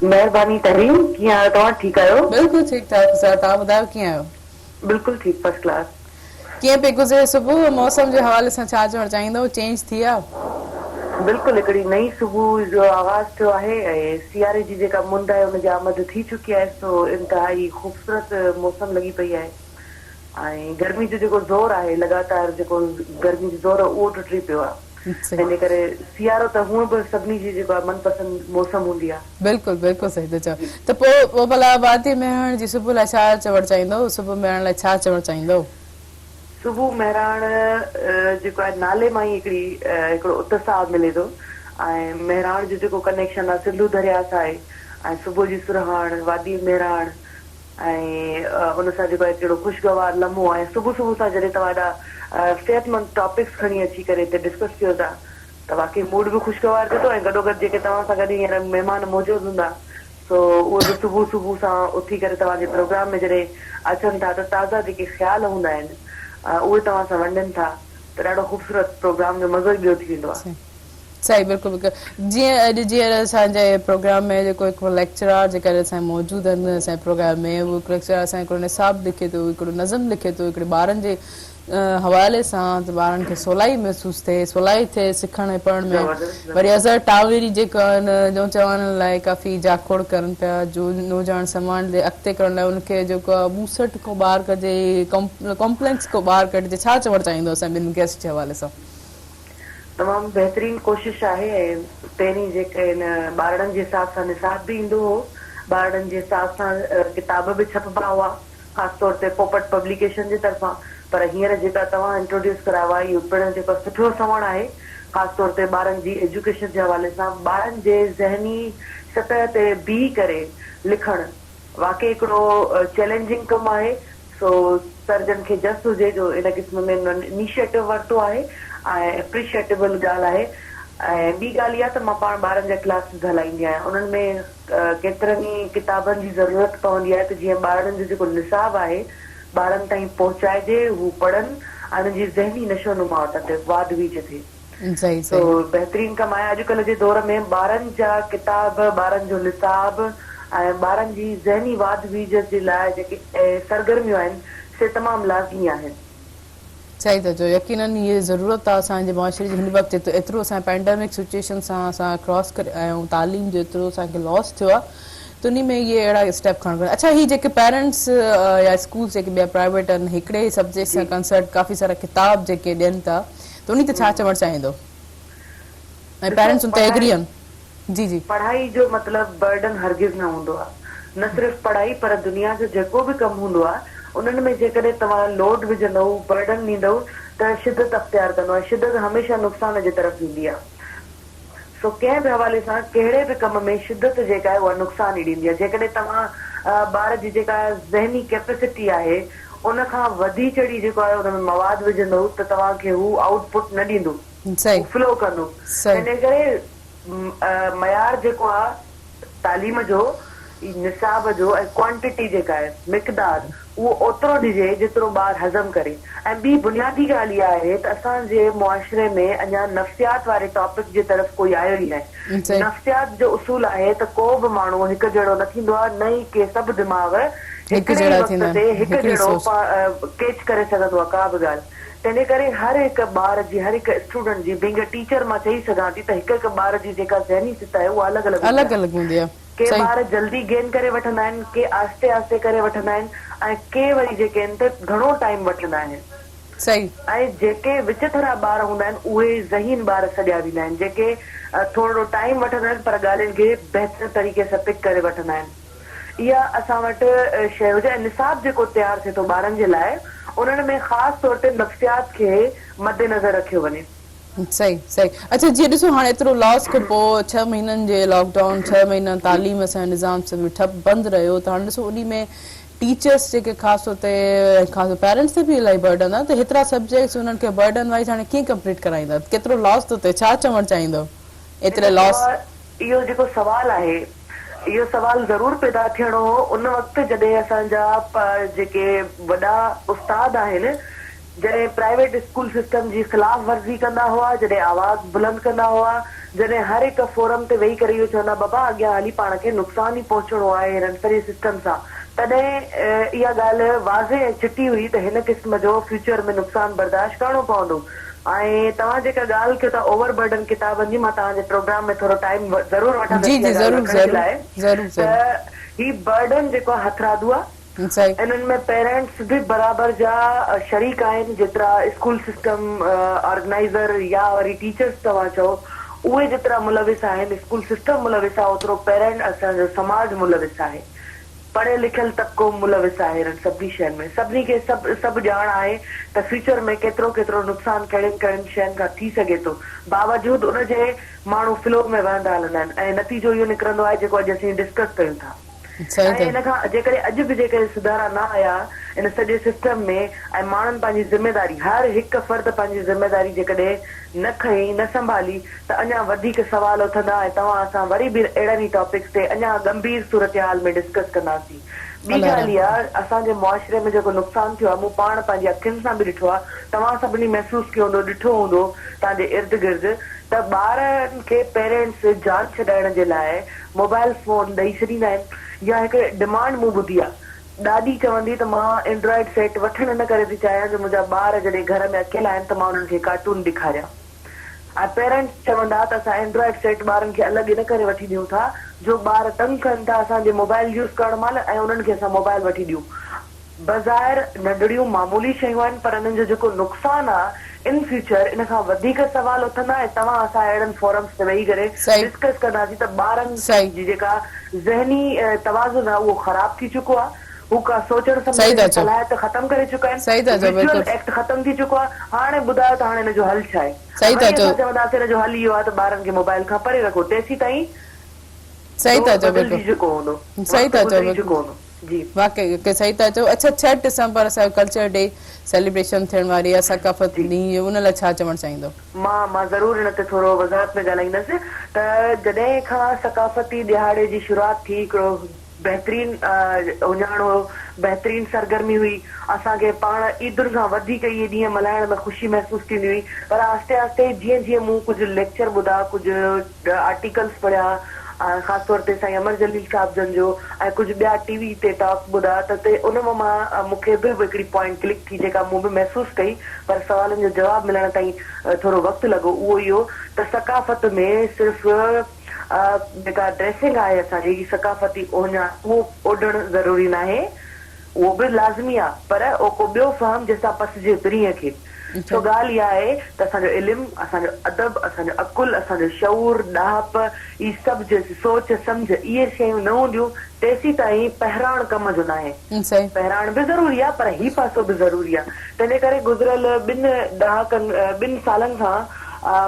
महिरबानी तरीम, कीअं आहियो तव्हां? ठीकु आहियो? बिल्कुलु ठीकु ठाक सर, तव्हां ॿुधायो कीअं आहियो? बिल्कुलु ठीकु, फर्स्ट क्लास। कीअं पे गुज़रे सुबुह? मौसम जे हवाले सां छा चवणु चाहींदव, चेंज थी आहे? बिल्कुलु, हिकिड़ी नई सुबुह जो आगाज़ थियो आहे ऐं सियारे जी जेका मुंद आहे हुनजी आमद थी चुकी आहे, सो इंतिहाई ख़ूबसूरत मौसम लॻी पई आहे। ऐं गर्मी जो जेको ज़ोर आहे, लगातार जेको गर्मी जो ज़ोर आहे उहो टुटी पियो आहे, इन करे सियारो त हूअं बि सभिनी जी जेको आहे मनपसंद मौसम हूंदी आहे। बिल्कुलु बिल्कुलु सही था चओ। त पोइ भला वादी मेहण जी सुबुह लाइ छा चवणु चाहींदव? सुबुह मेहण लाइ छा चवणु चाहींदव? सुबुह मेहराण जेको आहे नाले मां ई हिकिड़ो उत्साह मिले थो, ऐं मेहराण जो जेको कनेक्शन आहे सिंधु दरिया सां आहे, ऐं सुबुह जी सुरहाण, वादी मेहराण, ऐं उन सां जेको आहे कहिड़ो ख़ुशगवार लम्हो आहे। सुबुह सुबुह सां जॾहिं तव्हां ॾाढा सेहतमंद टॉपिक्स खणी अची करे हिते डिस्कस कयो था त वाकई मूड बि ख़ुशगवार थिए थो, ऐं गॾोगॾु जेके तव्हां सां गॾु हींअर महिमान मौजूदु हूंदा सो उहे बि सुबुह सुबुह सां उथी करे तव्हांजे प्रोग्राम में जॾहिं अचनि था त ताज़ा जेके ख़्याल हूंदा आहिनि उहे तव्हां सां वंडनि था, त ॾाढो ख़ूबसूरत प्रोग्राम जो मज़ो ई ॿियो थी वेंदो आहे। सही बिल्कुलु बिल्कुलु जीअं अॼु जीअं असांजे प्रोग्राम में जेको हिकिड़ो लेक्चरर जेका असांजे मौजूदु आहिनि असांजे प्रोग्राम में उहो हिकिड़ो लेक्चरर असांखे हिकिड़ो निसाब लिखे थो हिकिड़ो नज़म लिखे थो हिकिड़े ॿारनि जे हवाले सां त ॿारनि खे सवलाई महसूसु थिए सवलाई थिए सिखण ऐं पढ़ण में वरी अज़हर टावरी जेका आहिनि जो चवण लाइ काफ़ी जाखोड़ करनि पिया जो नौजवान समाज जे अॻिते करण लाइ उनखे जेको आहे 62 खां ॿार कजे कॉम्प्लेक्स खां ॿार कढिजे छा चवणु चाहींदो असां ॿिनि गेस्ट जे हवाले सां तमामु बहितरीन कोशिश आहे ऐं पहिरीं जेके ॿारनि जे हिसाब सां निसाब बि ईंदो हो ॿारनि जे हिसाब सां किताब बि छपबा हुआ ख़ासि तौर ते पोपट पब्लिकेशन जे तरफ़ां पर हींअर जेका तव्हां इंट्रोड्यूस करायो आहे इहो पिणु जेको सुठो सवण आहे ख़ासि तौर ते ॿारनि जी एजुकेशन जे हवाले सां ॿारनि जे ज़हनी सतह ते बीह करे लिखणु वाकई हिकिड़ो चैलेंजिंग कमु आहे सो सर्जन खे जस हुजे जो इन क़िस्म में इनिशिएटिव वरितो आहे ऐं एप्रिशिएटेबल ॻाल्हि आहे ऐं ॿी ॻाल्हि इहा त मां पाण ॿारनि जा क्लासिस हलाईंदी आहियां उन्हनि में केतिरनि ई किताबनि जी ज़रूरत पवंदी आहे त जीअं ॿारनि जो जेको निसाब आहे ॿारनि ताईं पहुचाइजे हू पढ़नि ऐं उन्हनि जी ज़हनी नशोनुमा ते वाद वीज थिए तो बहितरीन कमु आहे अॼुकल्ह जे दौर में ॿारनि जा किताब ॿारनि जो निसाब ऐं ॿारनि जी ज़हनी वाद वीज जे लाइ जेके सरगर्मियूं आहिनि से तमामु लाज़मी आहिनि सही था चओ यकीनन ये ज़रूरत आहे असांजे मुआशरे जी हिन वक़्तु एतिरो असां पैंडेमिक सिचुएशन सां असां क्रॉस करे आया आहियूं तालीम जो एतिरो असांखे लॉस थियो आहे त उन में इहे अहिड़ा स्टेप खणणु घुरिजनि अच्छा ही जेके पेरेंट्स या स्कूल जेके ॿिया प्राइवेट आहिनि हिकिड़े सब्जेक्ट सां कंसर्न काफ़ी सारा किताब जेके ॾियनि था त उन ते छा चवणु चाहींदो ऐं पेरेंट्स उन ते एग्री आहिनि जी जी पढ़ाई जो मतिलबु बर्डन हरगिज़ न हूंदो आहे न सिर्फ़ु पढ़ाई पर दुनिया जो जेको बि कमु हूंदो आहे उन्हनि में जेकॾहिं तव्हां लोड विझंदव बर्डन ॾींदव त शिदत अख़्तियार कंदो आहे शिदत हमेशह नुक़सान जे तरफ़ ईंदी आहे सो कंहिं बि हवाले सां कहिड़े बि कम में शिदत जेका आहे उहा नुक़सान ई ॾींदी आहे जेकॾहिं तव्हां ॿार जी जेका ज़हनी कैपेसिटी आहे उन खां वधी चढ़ी जेको आहे उन में मवाद विझंदव त तव्हांखे हू आउटपुट न ॾींदो फ्लो कंदो इन करे मयार जेको आहे तालीम जो निसाब जो ऐं क्वांटिटी जेका आहे मिक़दार उहो ओतिरो ॾिजे जेतिरो ॿार हज़म करे ऐं ॿी बुनियादी ॻाल्हि इहा आहे त असांजे मुआशरे में अञा नफ़्सियात वारे टॉपिक जे तरफ़ कोई आयो ई नाहे नफ़्सियात जो उसूल आहे त को बि माण्हू हिकु जहिड़ो न थींदो आहे न ई के सभु दिमाग़ हिकु जहिड़ो कैच करे सघंदो आहे का बि ॻाल्हि तंहिंजे करे हर हिकु ॿार जी हर हिकु स्टूडेंट जी बीइंग अ टीचर मां चई सघां थी त हिकु हिकु ॿार जी जेका ज़हनी सतह आहे उहा अलॻि अलॻि हूंदी आहे के ॿार जल्दी गेन करे वठंदा आहिनि के आस्ते आस्ते करे वठंदा आहिनि ऐं के वरी जेके आहिनि त घणो टाइम वठंदा आहिनि सही ऐं जेके विचिथरा ॿार हूंदा आहिनि उहे ज़हीन ॿार सॼा वेंदा आहिनि जेके थोरो टाइम वठंदा आहिनि पर ॻाल्हियुनि खे बहितर तरीक़े सां पिक करे वठंदा आहिनि इहा असां वटि शइ हुजे ऐं निसाब जेको तयारु थिए थो ॿारनि जे लाइ उन्हनि में ख़ासि तौर ते नफ़्सियात खे मद्देनज़र रखियो वञे सही सही अच्छा जीअं ॾिसो हाणे एतिरो लॉस खां पोइ 6 महीननि जे लॉकडाउन 6 महीना तालीम असांजो निज़ाम सभु ठप बंदि रहियो त हाणे ॾिसो उन में टीचर्स जेके ख़ासि तौर ते ख़ासि पेरेंट्स ते बि इलाही बर्डन आहे त हेतिरा सब्जेक्ट्स उन्हनि खे बर्डन वाइज़ हाणे कीअं कंप्लीट कराईंदा केतिरो लॉस थो थिए छा चवणु चाहींदो एतिरे लॉस इहो जेको सवाल आहे इहो सवाल ज़रूर पैदा थियणो हो उन वक़्तु जॾहिं असांजा जेके वॾा उस्ताद आहिनि जॾहिं प्राइवेट स्कूल सिस्टम जी ख़िलाफ़ वर्ज़ी कंदा हुआ जॾहिं आवाज़ बुलंद कंदा हुआ जॾहिं हर हिकु फोरम ते वेही करे इहो चवंदा बाबा अॻियां हली पाण खे नुक़सान ई पहुचणो आहे हिननि सॼे सिस्टम सां तॾहिं इहा ॻाल्हि वाज़े ऐं चिटी हुई त हिन क़िस्म जो फ्यूचर में नुक़सान बर्दाश्त करणो पवंदो ऐं तव्हां जेका ॻाल्हि कयो था ओवर बर्डन किताबनि जी मां तव्हांजे प्रोग्राम में थोरो टाइम ज़रूर वठंदसि त ही बर्डन जेको आहे हथरादू आहे इन्हनि में पेरेंट्स बि बराबरि जा शरीक आहिनि जेतिरा स्कूल सिस्टम ऑर्गेनाइज़र या वरी टीचर्स तव्हां चओ उहे जेतिरा मुलविस आहिनि स्कूल सिस्टम मुलविस आहे ओतिरो पेरेंट असांजो समाज मुलविस आहे पढ़ियल लिखियल तबिको मुलविस आहे हिननि सभिनी शयुनि में सभिनी खे सभु ॼाण आहे त फ्यूचर में केतिरो केतिरो नुक़सानु कहिड़ियुनि कहिड़ियुनि शयुनि खां थी सघे थो बावजूदि उनजे माण्हू फ्लो में वहंदा हलंदा आहिनि ऐं नतीजो इहो निकिरंदो आहे जेको अॼु असीं डिस्कस कयूं था ऐं इन खां जेकॾहिं अॼु बि जेकॾहिं सुधारा न आया इन सॼे सिस्टम में ऐं माण्हुनि पंहिंजी ज़िमेदारी हर हिकु फ़र्द पंहिंजी ज़िमेदारी जेकॾहिं न खई न संभाली त अञा वधीक सवाल उथंदा ऐं तव्हां असां वरी बि अहिड़नि ई टॉपिक्स ते अञा गंभीर सूरत हाल में डिस्कस कंदासीं ॿी ॻाल्हि इहा असांजे मुआशरे में जेको नुक़सानु थियो आहे मूं पाण पंहिंजी अखियुनि सां बि ॾिठो आहे तव्हां सभिनी महसूसु कयो हूंदो ॾिठो हूंदो तव्हांजे इर्द गिर्द त ॿारनि खे पेरेंट्स जान छॾाइण जे लाइ मोबाइल फोन ॾेई छॾींदा आहिनि। या हिकु डिमांड मूं ॿुधी आहे, ॾाॾी चवंदी त मां एंड्रॉइड सेट वठण इन करे थी चाहियां जो मुंहिंजा ॿार जॾहिं घर में अकेला आहिनि त मां उन्हनि खे कार्टून ॾेखारियां। ऐं पेरेंट्स चवंदा त असां एंड्रॉइड सेट ॿारनि खे अलॻि इन करे वठी ॾियूं था जो ॿार तंग कनि था असांजे मोबाइल यूज़ करण महिल ऐं उन्हनि खे असां मोबाइल वठी ॾियूं। बज़ाहिर नंढड़ियूं मामूली शयूं आहिनि पर इन्हनि जो जेको नुक़सानु आहे इन फ्यूचर इन खां वधीक सवाल उथंदा ऐं तव्हां असां अहिड़नि फोरम्स ते वेही करे डिस्कस कंदासीं त ॿारनि जी जेका ज़हनी तवाज़ुन आहे उहो ख़राब थी चुको आहे। हू का सोचण सम्झण सलाहियत ख़तम करे चुका आहिनि, विजुअल एक्ट ख़तम थी चुको आहे। हाणे ॿुधायो त हाणे हिन जो हल छा आहे? असां चवंदासीं हिन जो हल इहो आहे त ॿारनि खे मोबाइल खां परे रखो, तेसीं ताईं सही था चओ, सही था चओ, जी वाकई के सही था चओ। अच्छा 6 डिसंबर असांजो कल्चर डे सेलिब्रेशन थियण वारी आहे, सकाफ़त ॾींहुं, उन लाइ छा चवणु चाहींदो? मां ज़रूर हिन ते थोरो वज़ाहत में ॻाल्हाईंदसि त जॾहिं खां सकाफ़ती दिहाड़े जी शुरूआत थी हिकिड़ो बहितरीन उञाणो बहितरीन सरगर्मी हुई। असांखे पाण ईदुनि खां वधीक इहे ॾींहं मल्हाइण में ख़ुशी महसूस थींदी हुई। पर आहिस्ते आहिस्ते जीअं जीअं मूं कुझु लेक्चर ॿुधा, कुझु आर्टिकल्स पढ़िया, ख़ासि तौर ते साईं अमर जलील साहिब जन जो ऐं कुझु ॿिया टीवी ते टॉक ॿुधा त उन मां मूंखे बि हिकिड़ी पॉइंट क्लिक थी जेका मूं बि महसूस कई पर सवालनि जो जवाबु मिलण ताईं थोरो वक़्तु लॻो। उहो इहो त सकाफ़त में सिर्फ़ु जेका ड्रेसिंग आहे असांजी सकाफ़ती ओञा उहो ओढणु ज़रूरी न आहे, उहो बि लाज़मी आहे, पर को ॿियो फहम जंहिंसां पसिजे पिरीअ खे। सो ॻाल्हि इहा आहे त असांजो इल्मु, असांजो अदब, असांजो अकुल, असांजो शऊर, ॾाप, इहे सभु सोच सम्झ इहे शयूं न हूंदियूं तेसीं ताईं पहिराण कम जो न आहे। पहिराण बि ज़रूरी आहे पर ही पासो बि ज़रूरी आहे। तंहिंजे करे गुज़िरियल 2 सालनि खां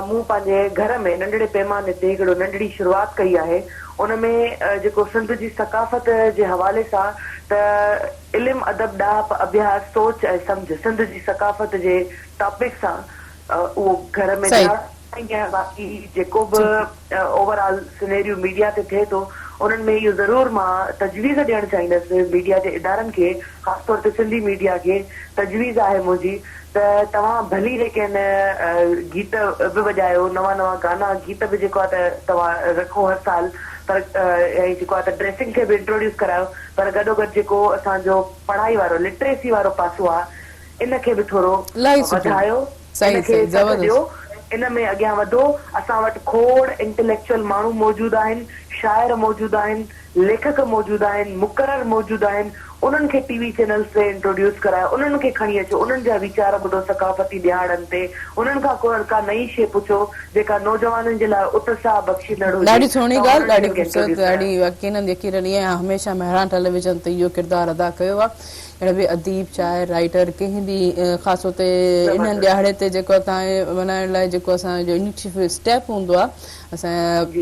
मूं पंहिंजे घर में नंढड़े पैमाने ते हिकिड़ो नंढड़ी शुरूआत कई आहे। उनमें जेको सिंध जी सकाफ़त जे हवाले सां त इल्मु, अदब, ॾाप, अभ्यास, सोच ऐं सम्झ सिंध जी सकाफ़त जे टॉपिक सां उहो घर में बाक़ी जेको बि ओवरऑल सिनेरियो मीडिया ते थिए थो उन्हनि में इहो ज़रूर मां तजवीज़ ॾियणु चाहींदसि मीडिया जे इदारनि खे, ख़ासि तौर ते सिंधी मीडिया खे तजवीज़ आहे मुंहिंजी त तव्हां भली जेके आहिनि गीत बि वॼायो, नवां गाना गीत बि जेको आहे त तव्हां रखो हर साल, पर जेको आहे त ड्रेसिंग खे बि इंट्रोड्यूस करायो, पर गॾोगॾु जेको असांजो पढ़ाई वारो लिटरेसी वारो पासो आहे इन खे बि थोरो वधायो, इन में अॻियां वधो। असां वटि खोड़ इंटेलेक्चुअल माण्हू मौजूदु आहिनि, शाइर मौजूदु आहिनि, लेखक मौजूदु आहिनि, मुक़रर मौजूदु आहिनि। उन्हनि खे टीवी चैनल्स ते इंट्रोड्यूस करायो, उन्हनि खे खणी अचो, उन्हनि जा वीचार ॿुधो सकाफ़ती दिहाड़नि ते, उन्हनि खां का नई शइ पुछो जेका नौजवाननि जे लाइ उत्साह बख़्शींदड़ हुजे। ॾाढी सुहिणी ॻाल्हि, ॾाढी ख़ूबसूरत, ॾाढी यकीनन ईअं हमेशह मेहरान टेलीविजन ते इहो किरदारु अदा कयो आहे। अहिड़े बि अदीब, शाइर, राइटर कंहिं बि ख़ासि तौर ते इन्हनि ॾियारे ते जेको तव्हां मल्हाइण लाइ जेको असांजो इनिशिएटिव स्टेप हूंदो आहे, असां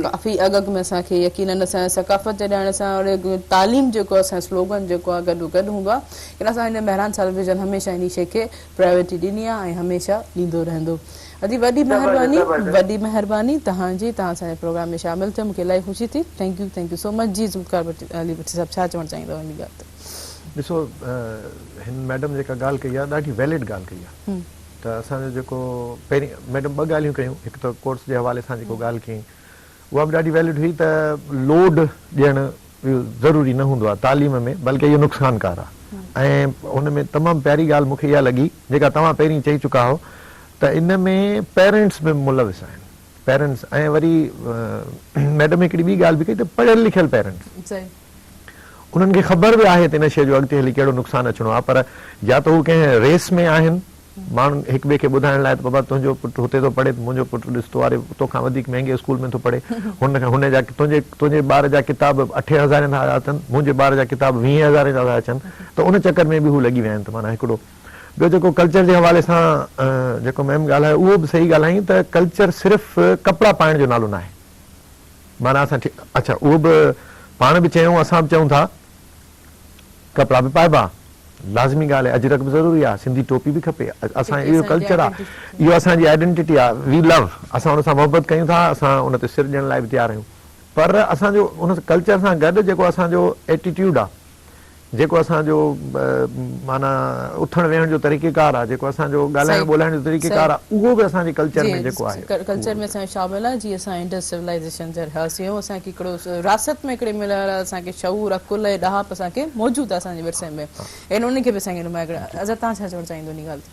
काफ़ी अॻ में असांखे यकीनन असांजे सकाफ़त जे ॼाण सां तालीम जेको असांजो स्लोगन जेको आहे गॾो हूंदो आहे, लेकिन असां हिन मेहरान टेलीविजन हमेशह इन शइ खे प्रायोरिटी ॾिनी आहे ऐं हमेशह ॾींदो रहंदो। अदी वॾी महिरबानी तव्हांजी, तव्हां असांजे प्रोग्राम में शामिल थियो, मूंखे इलाही ख़ुशी थी। Thank you so much. जी ज़ुल्फ़िकार अली भट्टी साहब छा चवणु चाहींदव इन ॻाल्हि ते? ॾिसो, हिन मैडम जेका ॻाल्हि कई आहे ॾाढी वैलिड ॻाल्हि कई आहे। त असांजो जेको पहिरीं मैडम 2 ॻाल्हियूं कयूं, हिकु त कोर्स जे हवाले सां जेको ॻाल्हि कई उहा बि ॾाढी वैलिड हुई त लोड ॾियणु ज़रूरी न हूंदो आहे तालीम में, बल्कि इहो नुक़सानकार आहे। ऐं हुन में तमामु प्यारी ॻाल्हि मूंखे इहा लॻी जेका तव्हां पहिरीं चई चुका हो त इन में पेरेंट्स बि मुलविस आहिनि, पेरेंट्स। ऐं वरी मैडम हिकिड़ी ॿी ॻाल्हि बि कई त पढ़ियल लिखियल पेरेंट्स, उन्हनि खे ख़बर बि आहे त इन शइ जो अॻिते हली कहिड़ो नुक़सानु अचिणो आहे, पर या त हू कंहिं रेस में आहिनि, माण्हू हिक ॿिए खे ॿुधाइण लाइ त बाबा तुंहिंजो पुटु हुते थो पढ़े, मुंहिंजो पुटु ॾिस तो वारे तोखां वधीक महांगे स्कूल में थो पढ़े, हुन जा तुंहिंजे ॿार जा किताब 8,000 जा अचनि, मुंहिंजे ॿार जा किताब 20,000 जा था अचनि, त उन चकर में बि हू लॻी विया आहिनि। त माना हिकिड़ो ॿियो जेको कल्चर जे हवाले सां जेको मैम ॻाल्हायो उहो बि सही ॻाल्हाई त कल्चर सिर्फ़ु कपिड़ा पाइण जो नालो न आहे। माना असां अच्छा उहो बि पाण बि चयूं, असां बि चऊं था कपिड़ा बि पाइबा, लाज़मी ॻाल्हि आहे, अजरक बि ज़रूरी आहे, सिंधी टोपी बि खपे, असां इहो कल्चर आहे, इहो असांजी आइडेंटिटी आहे, वी लव, असां हुन सां मोहबत कयूं था, असां उन ते सिर ॾियण लाइ बि तयारु आहियूं। पर असांजो उन कल्चर सां गॾु जेको असांजो एटीट्यूड आहे, जेको असांजो माना उथण वेहण जो तरीक़ेकार आहे, जेको असांजो ॻाल्हाइण ॿोलाइण जो तरीक़ेकार आहे, उहो बि असांजे कल्चर में जेको आहे कल्चर में असांजो शामिल आहे। जीअं असां इंडस सिविलाइज़ेशन जा रहियासीं, असांखे हिकिड़ो विरासत में हिकिड़े मिलियल असांखे शऊर अकुल ऐं ॾहाप असांखे मौजूदु आहे असांजे विरसे में, ऐं उनखे बि असांखे नुमाइण। अज़र तव्हां छा चवणु चाहींदो इन ॻाल्हि ते?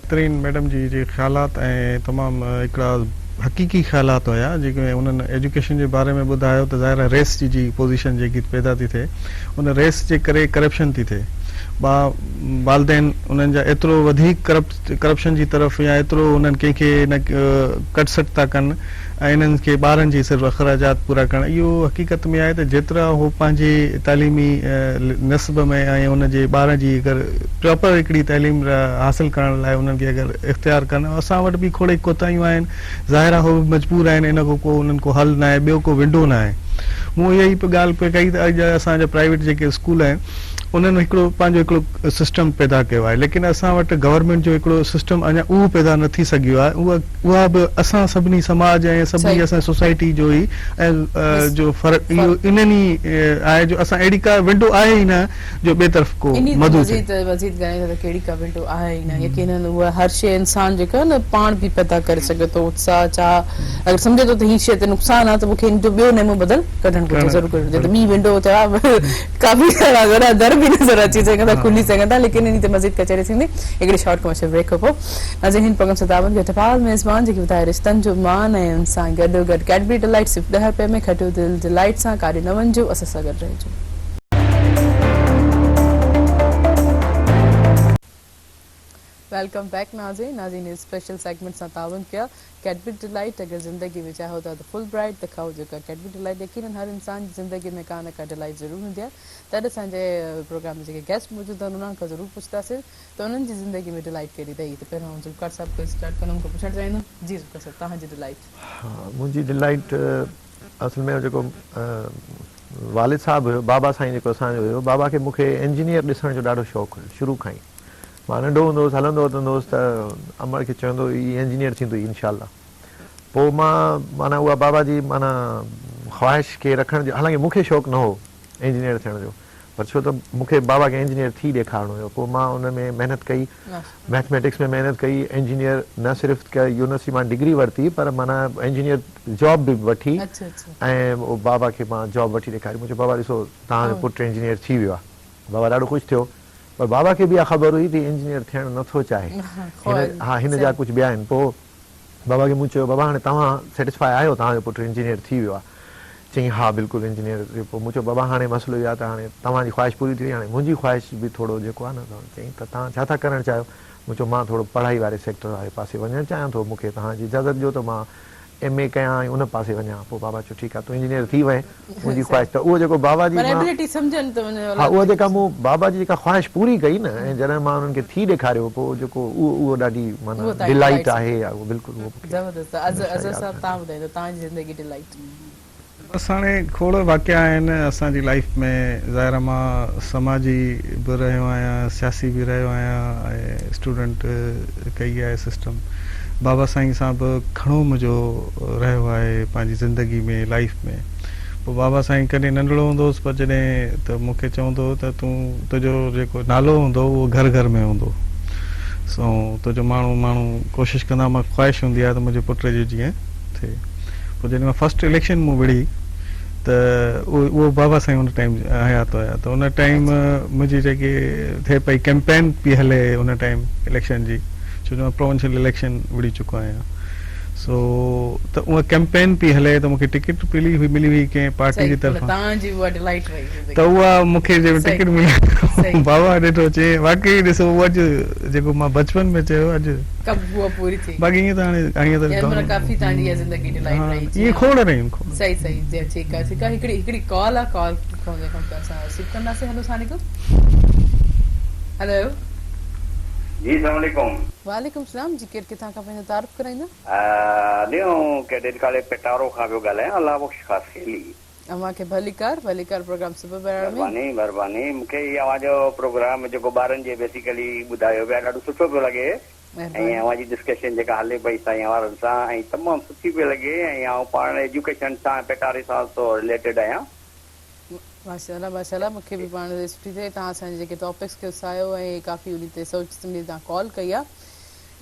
बहितरीन मैडम जी जे ख़्यालात ऐं तमामु हिकिड़ा हक़ीक़ी ख़्यालात हुया जेके उन्हनि एजुकेशन जे बारे में ॿुधायो त ज़ाहिर आहे रेस जी पोज़ीशन जेकी पैदा थी थिए, उन रेस जे करे करप्शन थी थिए। वालदेन उन्हनि जा एतिरो वधीक करप्शन जी तरफ़ या एतिरो उन्हनि कंहिंखे न कटसट था कनि ऐं इन्हनि खे ॿारनि जी सिर्फ़ु अख़राजात पूरा करणु। इहो हक़ीक़त में आहे त जेतिरा उहो पंहिंजे तालीमी नस्ब में ऐं उनजे ॿार जी अगरि प्रॉपर हिकिड़ी तालीम हासिलु करण लाइ उन्हनि खे अगरि इख़्तियार कनि, असां वटि बि खोड़ कोताहियूं आहिनि। ज़ाहिर आहे उहो मजबूर आहिनि, इन खां को उन्हनि को हल न आहे, ॿियो को विंडो न आहे। मूं इहा ई ॻाल्हि पे कई त अॼु असांजा प्राइवेट जेके स्कूल आहिनि उन्हनि हिकिड़ो पंहिंजो हिकिड़ो सिस्टम पैदा कयो आहे, लेकिन असां वटि गवर्नमेंट जो हिकिड़ो सिस्टम अञा उहो पैदा न थी सघियो आहे। उहा बि असां सभिनी समाज ऐं सभिनी असां सोसाइटी जो ई ऐं जो फ़र्क़ु इहो इन्हनि ई आहे जो असां अहिड़ी का विंडो आहे ई न जो ॿिए तरफ़ को मदद वज़ीद ॻाल्हाए त कहिड़ी का विंडो आहे ई न। यकीनन उहा हर शइ इंसान जेका न पाण बि पैदा करे सघे थो, उत्साह चाह अगरि सम्झे थो त हीअ शइ ते नुक़सानु आहे त मूंखे हिन जो ॿियो नेमो बदल कढणु घुरिजे, ज़रूरु कढिजे। त ॿी विंडो थिया काफ़ी सारा दर बि नज़र अची सघनि था, खुली सघनि था, लेकिन इन ते मज़ीद कचहरी थींदी। हिकिड़ी शॉर्ट कमर्शियल ब्रेक खां पोइ नाज़रीन हिन प्रोग्राम सां तावन टपाल मेज़बान जेकी ॿुधाए रिश्तनि जो मान ऐं उन सां गॾो गॾु कैडबरी डिलाइट सिर्फ़ु 10 रुपए में खटियो दिलि डिलाइट सां काॾे न वञिजो, असां सां गॾु रहिजो। वेलकम बैक नाज़रीन स्पेशल सेगमेंट सां तावन किया कैडबरी डिलाइट। अगर ज़िंदगी में चाहो तो फुल ब्राइट दिखाओ जो कैडबरी डिलाइट यकीनन हर इंसान की ज़िंदगी में का न का डिलाइट ज़रूर होंदी है। तद असांजे प्रोग्राम में जो गेस्ट मौजूद आहिनि उन्हनि खां ज़रूर पुछंदासीं त उन्हनि जी ज़िंदगी में डिलाइट कहिड़ी अथई। त पहिरियों ज़ुल्फ़िकार साहब को स्टार्ट कंदुमि को पुछणु चाहींदुमि। जी ज़ुल्फ़िकार साहब तव्हांजी डिलाइट? हा, मुंहिंजी डिलाइट असल में जेको वालिद साहब हुयो, बाबा साईं जेको असांजो हुयो, बाबा खे मूंखे इंजीनियर ॾिसण जो ॾाढो शौक़ु हुयो शुरू खां ई। मां नंढो हूंदो हुउसि, हलंदो हुउसि त अमर खे चवंदो हीअ इंजीनियर थींदो इनशाअल्लाह। पोइ मां माना उहा बाबा जी माना ख़्वाहिश खे रखण जो, हालांकि मूंखे शौक़ु न हो इंजीनियर थियण जो, पर छो त मूंखे बाबा खे इंजीनियर थी ॾेखारिणो हुयो। पोइ मां उन में महिनत कई, मैथमेटिक्स में महिनत कई, इंजीनियर न सिर्फ़ु यूनिवर्सिटी मां डिग्री वरिती पर माना इंजीनियर जॉब बि वठी ऐं बाबा खे मां जॉब वठी ॾेखारी। मुंहिंजो बाबा ॾिसो तव्हांजो पुटु इंजीनियर थी वियो आहे, बाबा ॾाढो ख़ुशि थियो। पर बाबा खे बि इहा ख़बर हुई त इंजीनियर थियणु नथो चाहे। हा, हिन जा कुझु ॿिया आहिनि। पोइ बाबा खे मूं चयो बाबा हाणे तव्हां सेटिस्फाई आहियो, तव्हांजो पुटु इंजीनियर थी वियो आहे? चई हा बिल्कुलु इंजीनियर। पोइ मूं चयो बाबा हाणे मसइलो इहो आहे त हाणे तव्हांजी ख़्वाहिश पूरी थी वई, हाणे मुंहिंजी ख़्वाहिश बि थोरो जेको आहे न। चई त तव्हां छा था करणु चाहियो? मूं चयो मां थोरो पढ़ाई वारे सेक्टर वारे पासे वञणु चाहियां थो, मूंखे तव्हांजी इजाज़त ॾियो त मां MA कयां ऐं उन पासे वञां। पोइ बाबा चयो ठीकु आहे तूं इंजीनियर थी वए, मुंहिंजी ख़्वाहिश। त उहो जेको बाबा जी हा उहा जेका मूं बाबा जी जेका ख़्वाहिश पूरी कई न, ऐं जॾहिं मां उन्हनि खे थी ॾेखारियो पोइ जेको उहो ॾाढी माना डिलाइट आहे। बिल्कुलु बसि हाणे खोड़ वाक़िया आहिनि असांजी लाइफ में। ज़ाहिर मां समाजी बि रहियो आहियां, सियासी बि रहियो आहियां ऐं स्टूडेंट कई आहे सिस्टम। बाबा साईं सां बि घणो मुंहिंजो रहियो आहे पंहिंजी ज़िंदगी में, लाइफ में। पोइ बाबा साईं कॾहिं नंढड़ो हूंदो हुउसि पर जॾहिं त मूंखे चवंदो त तुंहिंजो जेको नालो हूंदो उहो घर घर में हूंदो। सो तुंहिंजो माण्हू कोशिशि कंदा, मां ख़्वाहिश हूंदी आहे त मुंहिंजे पुट जी जीअं थिए। पोइ जॾहिं मां फस्ट इलेक्शन मूं विड़ी त उहो बाबा साईं उन टाइम हयात हुया। त उन टाइम मुंहिंजी जेकी थिए पई कैंपेन पई हले उन टाइम इलेक्शन जी, छो जो मां प्रोविंशियल इलेक्शन विड़ी चुको आहियां। सो त उहा कैंपेन पई हले त मूंखे टिकट मिली हुई कंहिं पार्टी जी तरफ़ां। त उहा मूंखे टिकट मिली, बाबा ॾिठो चए वाकई ॾिसो उहो अॼु जेको मां बचपन में चयो अॼु बाक़ी ईअं त हाणे ईअं खोड़ रहियूं। हिकिड़ी कॉल आहे, कॉल रिसीव कंदासीं। हेलो जी अस्सलाम वालेकुम। वालेकुम सलाम जी, केरु किथां खां पंहिंजो तारुफ़ कराईंदा? ॾियो कैडेट काले पेटारो खां पियो ॻाल्हायां, अलाह बख़्श ख़ास खेली। अव्हांखे भलीकार प्रोग्राम सुबुह बहिराणे में महिरबानी। मूंखे इहा अव्हांजो प्रोग्राम जेको ॿारनि जे बेसिकली ॿुधायो पिया ॾाढो सुठो पियो लॻे, ऐं अव्हांजी डिस्कशन जेका हले पई साईं वारनि सां ऐं तमामु सुठी पियो लॻे। ऐं आउं पाण एजुकेशन सां पेटारे सां रिलेटेड आहियां। माशाल्लाह माशाल्लाह मूंखे बि पाण सुठी थिए तव्हां असांजे जेके टॉपिक्स खे उसायो ऐं काफ़ी उन ते सोच सम्झी तव्हां कॉल कई आहे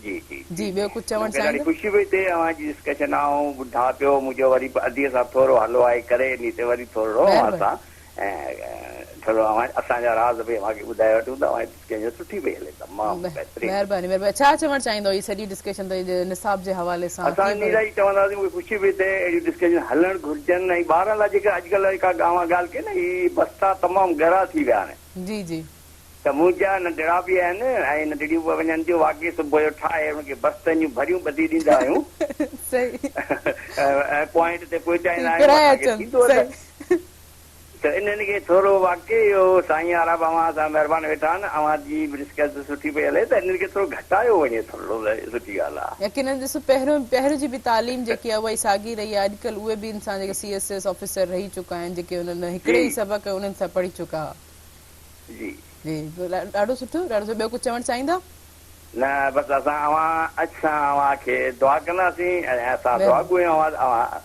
जी जी जी ॿियो कुझु चवणु मूंखे ॾाढी चाहींदा ख़ुशी पई थिए अवांजी डिस्कशन ऐं ॿुधा पियो मुंहिंजो वरी अधीअ सां थोरो हलो आहे करे नी ते वरी थोरो असां थोरो असांजा राज़ बि मूंखे ॿुधाए वठूं था डिस्कशन सुठी पई हले तमामु बहितरीनु महिरबानी महिरबानी छा चवणु चाहींदो हीअ सॼी डिस्कशन त निसाब जे हवाले सां असां इन लाइ चवंदासीं मूंखे ख़ुशी पई थिए अहिड़ियूं डिस्कशन हलणु घुरिजनि ऐं ॿारनि लाइ जेका अॼुकल्ह जेका गांव ॻाल्हि कई न हीअ बस्ता तमामु गरा थी विया आहिनि जी जी त मुंहिंजा नंढड़ा बि आहिनि ऐं नंढड़ियूं बि वञनि थियूं वाक़ई सुबुह जो ठाहे हुनखे बस्तनि जूं भरियूं ॿधी ॾींदा आहियूं सही ऐं पॉइंट ते पहुचाईंदा किराया आहियूं अचनि, थींदो त सही। त इन्हनि खे थोरो वाक़ई इहो साईं आरा अवां सां महिरबानी वेठा आहिनि अवांजी डिस्कस सुठी पई हले त इन्हनि खे थोरो घटायो वञे थोरो सुठी ॻाल्हि आहे यकीन ॾिसो पहिरियों जी बि तालीम जेकी आहे उहा ई साॻी रही आहे अॼुकल्ह उहे बि इंसान जेके CSS ऑफिसर रही चुका आहिनि जेके उन्हनि हिकिड़े ई सबक़ उन्हनि सां पढ़ी चुका जी जी ॾाढो सुठो ॿियो कुझु चवणु चाहींदा न बसि असां अव्हांखे दुआ कंदासीं ऐं असां दुआ कयूं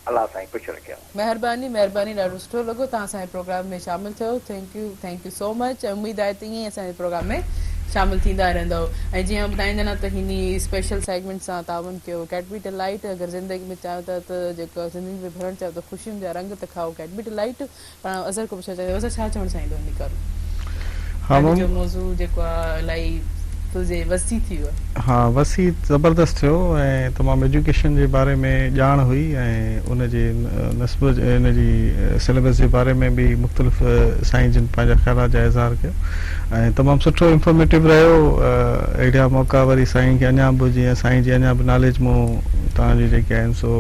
अलाह साईं ख़ुशि रखियो महिरबानी महिरबानी ॾाढो सुठो लॻो तव्हां असांजे प्रोग्राम में शामिल थियो थैंक यू सो मच ऐं उमेदु आहे त ईअं असांजे प्रोग्राम में शामिल थींदा रहंदव ऐं जीअं ॿुधाईंदा न त हिन स्पेशल सेगमेंट सां तावन कयो कैडबरी डिलाइट अगरि ज़िंदगी में चाहियो था त जेको ज़िंदगी में भरणु चाहियो त ख़ुशियुनि जा रंग त खाओ कैडबरी डिलाइट पाण अज़र को पुछणु चाहियो अज़र छा चवणु चाहींदो इन करो जो मौज़ू जेको आहे इलाही तुंहिंजे वसी थी वियो हाँ वसी ज़बरदस्त थियो ऐं तमामु एजुकेशन जे बारे में ॼाण हुई ऐं उनजे नस्ब इनजी सिलेबस जे बारे में बि मुख़्तलिफ़ साईं जिन पंहिंजा ख़्यालात जा इज़हार कयो ऐं तमामु सुठो इंफॉर्मेटिव रहियो अहिड़ा मौक़ा वरी साईं खे अञा बि जीअं साईं जी अञा बि नॉलेज मूं तव्हांजी जेके आहिनि सो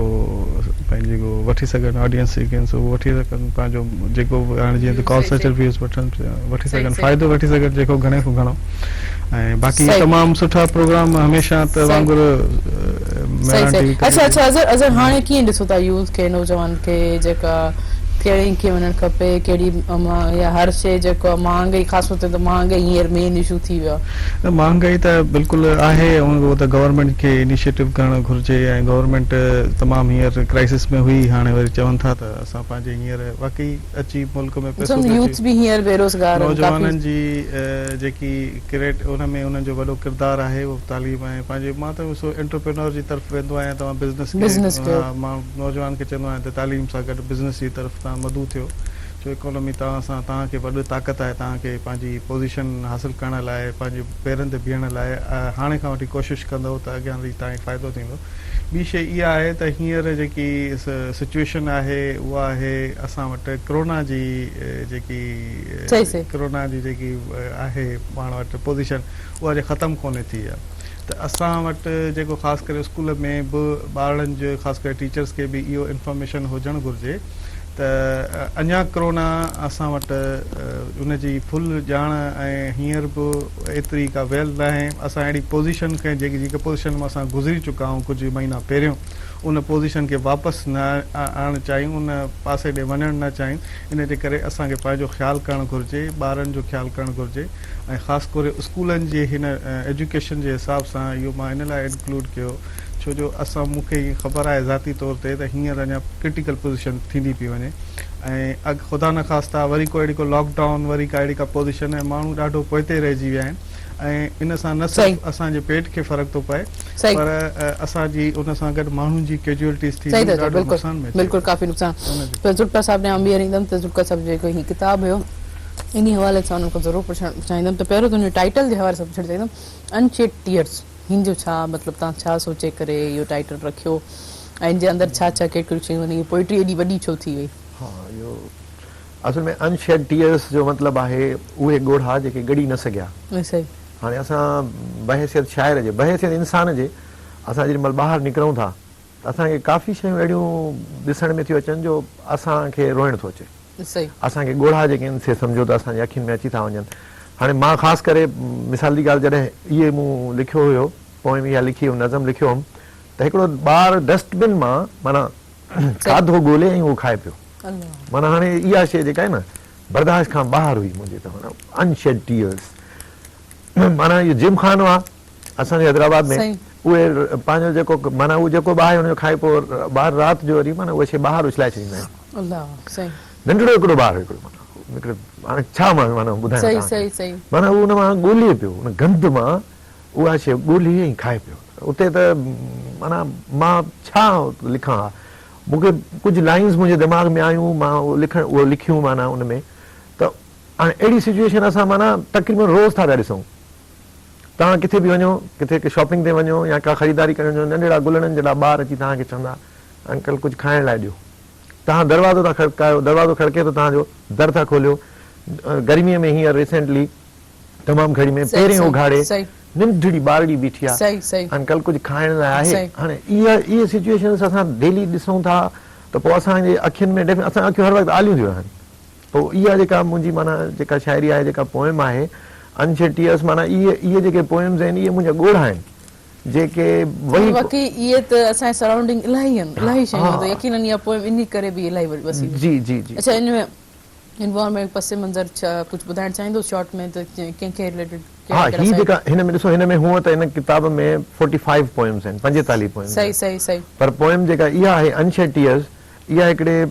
पंहिंजे वठी सघनि ऑडियंस जेके आहिनि सो उहो वठी सघनि पंहिंजो जेको हाणे जीअं त कॉल सर्च व्यूज़ वठी सघनि फ़ाइदो वठी सघनि जेको घणे खां घणो ऐं बाक़ी तमामु सुठा प्रोग्राम हमेशह त वांगुरु अच्छा अज़र हाणे कीअं ॾिसो था यूथ खे नौजवान खे जेका कहिड़ी खे वञणु खपे कहिड़ी या हर शइ जेको आहे महांगाई ख़ासि तौर ते त महांगाई हींअर मेन इशू थी वियो आहे महांगाई त बिल्कुलु आहे उहो त गवर्नमेंट खे इनिशिएटिव करणु घुरिजे ऐं गवर्नमेंट तमामु हींअर क्राइसिस में हुई हाणे वरी चवनि था त असां पंहिंजे हींअर वाक़ई अची मुल्क में यूथ बि हींअर बेरोज़गार नौजवाननि जी जेकी क्रिएट उन में उन्हनि जो वॾो किरदारु आहे उहो तालीम ऐं पंहिंजे मां त एंटरप्रेन्योर जी तरफ़ वेंदो आहियां तव्हां बिज़नेस मां नौजवान खे चवंदो आहियां त तालीम सां गॾु बिज़नेस जी तरफ़ मदू थियो छो इकोनॉमी तव्हांखे वॾो ताक़त आहे तव्हांखे पंहिंजी पोज़ीशन हासिलु करण लाइ पंहिंजे पेरनि ते बीहण लाइ हाणे खां वठी कोशिशि कंदव त अॻियां वरी तव्हांखे फ़ाइदो थींदो ॿी शइ इहा आहे त हींअर जेकी सिचुएशन आहे उहा आहे असां वटि कोरोना जी जेकी आहे पाण वटि पोज़ीशन उहा जे ख़तमु कोन्हे थी आहे त असां वटि जेको ख़ासि करे स्कूल में बि ॿारनि जो ख़ासि करे टीचर्स खे बि इहो इंफॉर्मेशन हुजणु घुरिजे त अञा कोरोना असां वटि उनजी फुल ॼाण ऐं हींअर बि एतिरी का वेल न आहे असां अहिड़ी पोज़ीशन खे जेकी पोज़ीशन मां असां गुज़री चुका आहियूं कुझु महीना पहिरियों उन पोज़ीशन खे वापसि न आणणु चाहियूं उन पासे ॾे वञणु न चाहियूं इन जे करे असांखे पंहिंजो ख़्यालु करणु घुरिजे ॿारनि जो ख़्यालु करणु घुरिजे ऐं ख़ासि करे स्कूलनि जे हिन एजुकेशन जे हिसाब सां इहो मां इन लाइ इंक्लूड कयो छो जो असां मूंखे ख़बर आहे ज़ाती तौर ते त हींअर अञा क्रिटिकल पोज़ीशन थींदी पई वञे ऐं ख़ुदा न ख़ास्ता वरी को अहिड़ी को लॉकडाउन वरी का अहिड़ी का पोज़ीशन आहे माण्हू ॾाढो पोइते रहिजी विया आहिनि ऐं इन सां न सिर्फ़ु असांजे पेट खे फ़र्क़ु थो पए पर असांजी उन सां गॾु माण्हुनि जी कैजुअलिटीज़ थी बिल्कुलु काफ़ी नुक़सान जुल्का साहिब ॾे ॿीहर ईंदमि त जुल्का साहिब जेको हीअ किताबु हुयो इन हवाले सां उन्हनि खां ज़रूरु पुछणु चाहींदमि त पहिरियों त हुन टाइटल जे हवाले सां पुछणु चाहींदमि अनशेड टीयर्स हिन जो छा मतिलबु तव्हां छा सोचे करे इहो टाइटल रखियो ऐं इन जे अंदरि छा छा कहिड़ियूं शयूं आहिनि पोइट्री एॾी वॾी छो थी वई हा इहो असल में अनशेड टीयर्स जो मतिलबु आहे उहे ॻोढ़ा जेके ॻड़ी न सघिया सही हाणे असां बहसियत शाइर जे बहसियत इंसान जे असां जेॾी महिल ॿाहिरि निकिरूं था त असांखे काफ़ी शयूं अहिड़ियूं ॾिसण में थियूं अचनि जो असांखे रोइण थो अचे असांखे ॻोढ़ा जेके आहिनि से सम्झो त असांजे अखियुनि में अची था वञनि हाणे मां ख़ासि करे मिसाल जी ॻाल्हि जॾहिं इहे मूं लिखियो हुयो पोएम इहा लिखी हुयमि नज़म लिखियो हुउमि त हिकिड़ो ॿारु डस्टबिन मां माना खाधो ॻोल्हे ऐं उहो खाए पियो माना हाणे इहा शइ जेका आहे न बर्दाश्त खां ॿाहिरि हुई मुंहिंजे त माना अनशेड टीयर्स माना इहो जिम खानो आहे असांजे हैदराबाद में उहे पंहिंजो जेको माना उहो जेको ॿार हुनजो खाए पोइ ॿार राति जो वरी माना उहा शइ ॿाहिरि उछलाए छॾींदा आहिनि नंढड़ो हिकिड़ो ॿारु हिकिड़ो माना हाणे छा माना ॿुधायां सही तव्हांखे। सही सही माना उहो उन मां ॻोल्हे पियो उन गंद मां उहा शइ ॻोल्ही ऐं खाए पियो उते त माना मां छा लिखां मूंखे कुझु लाइन्स मुंहिंजे दिमाग़ में आयूं मां उहो लिखियूं माना उन में त हाणे अहिड़ी सिचुएशन असां माना तक़रीबन रोज़ था पिया ॾिसूं तव्हां किथे बि वञो किथे शॉपिंग ते वञो या का ख़रीदारी करण जो नंढड़ा गुलड़नि जहिड़ा ॿार अची तव्हांखे चवंदा अंकल कुझु खाइण लाइ ॾियो तव्हां दरवाज़ो था खड़कायो दरवाज़ो खड़के त तव्हांजो दर था खोलियो गर्मीअ में हींअर रिसेंटली तमामु घड़ी में पहिरें उघाड़े नंढड़ी ॿारड़ी बीठी आहे सही सही अंकल कुझु खाइण लाइ आहे सही। हाणे इहे सिचुएशन्स असां डेली ॾिसूं था त पोइ असांजे अखियुनि में असां अखियूं हर वक़्तु आलियूं थियूं रहनि पोइ इहा जेका मुंहिंजी माना जेका शाइरी आहे जेका पोएम आहे अनशेड टीयर्स माना इहे जेके पोएम्स आहिनि इहे मुंहिंजा ॻोढ़ा आहिनि जेके वही बाक़ी इहे त असांजे सराउंडिंग इलाही आहिनि इलाही शयूं त यकीनन इहा पोएम इन करे बि इलाही वसी जी जी जी अच्छा इन में इन्वायरमेंट पस मंज़र छा कुझु ॿुधाइण चाहींदो शॉर्ट में त कंहिंखे रिलेटेड हा ही जेका हिन में ॾिसो हिन में हूअं त हिन किताब में 45 पोएम्स आहिनि 45 पोएम्स सही सही सही पर पोएम जेका इहा आहे अनशेड टीयर्स इहा हिकिड़े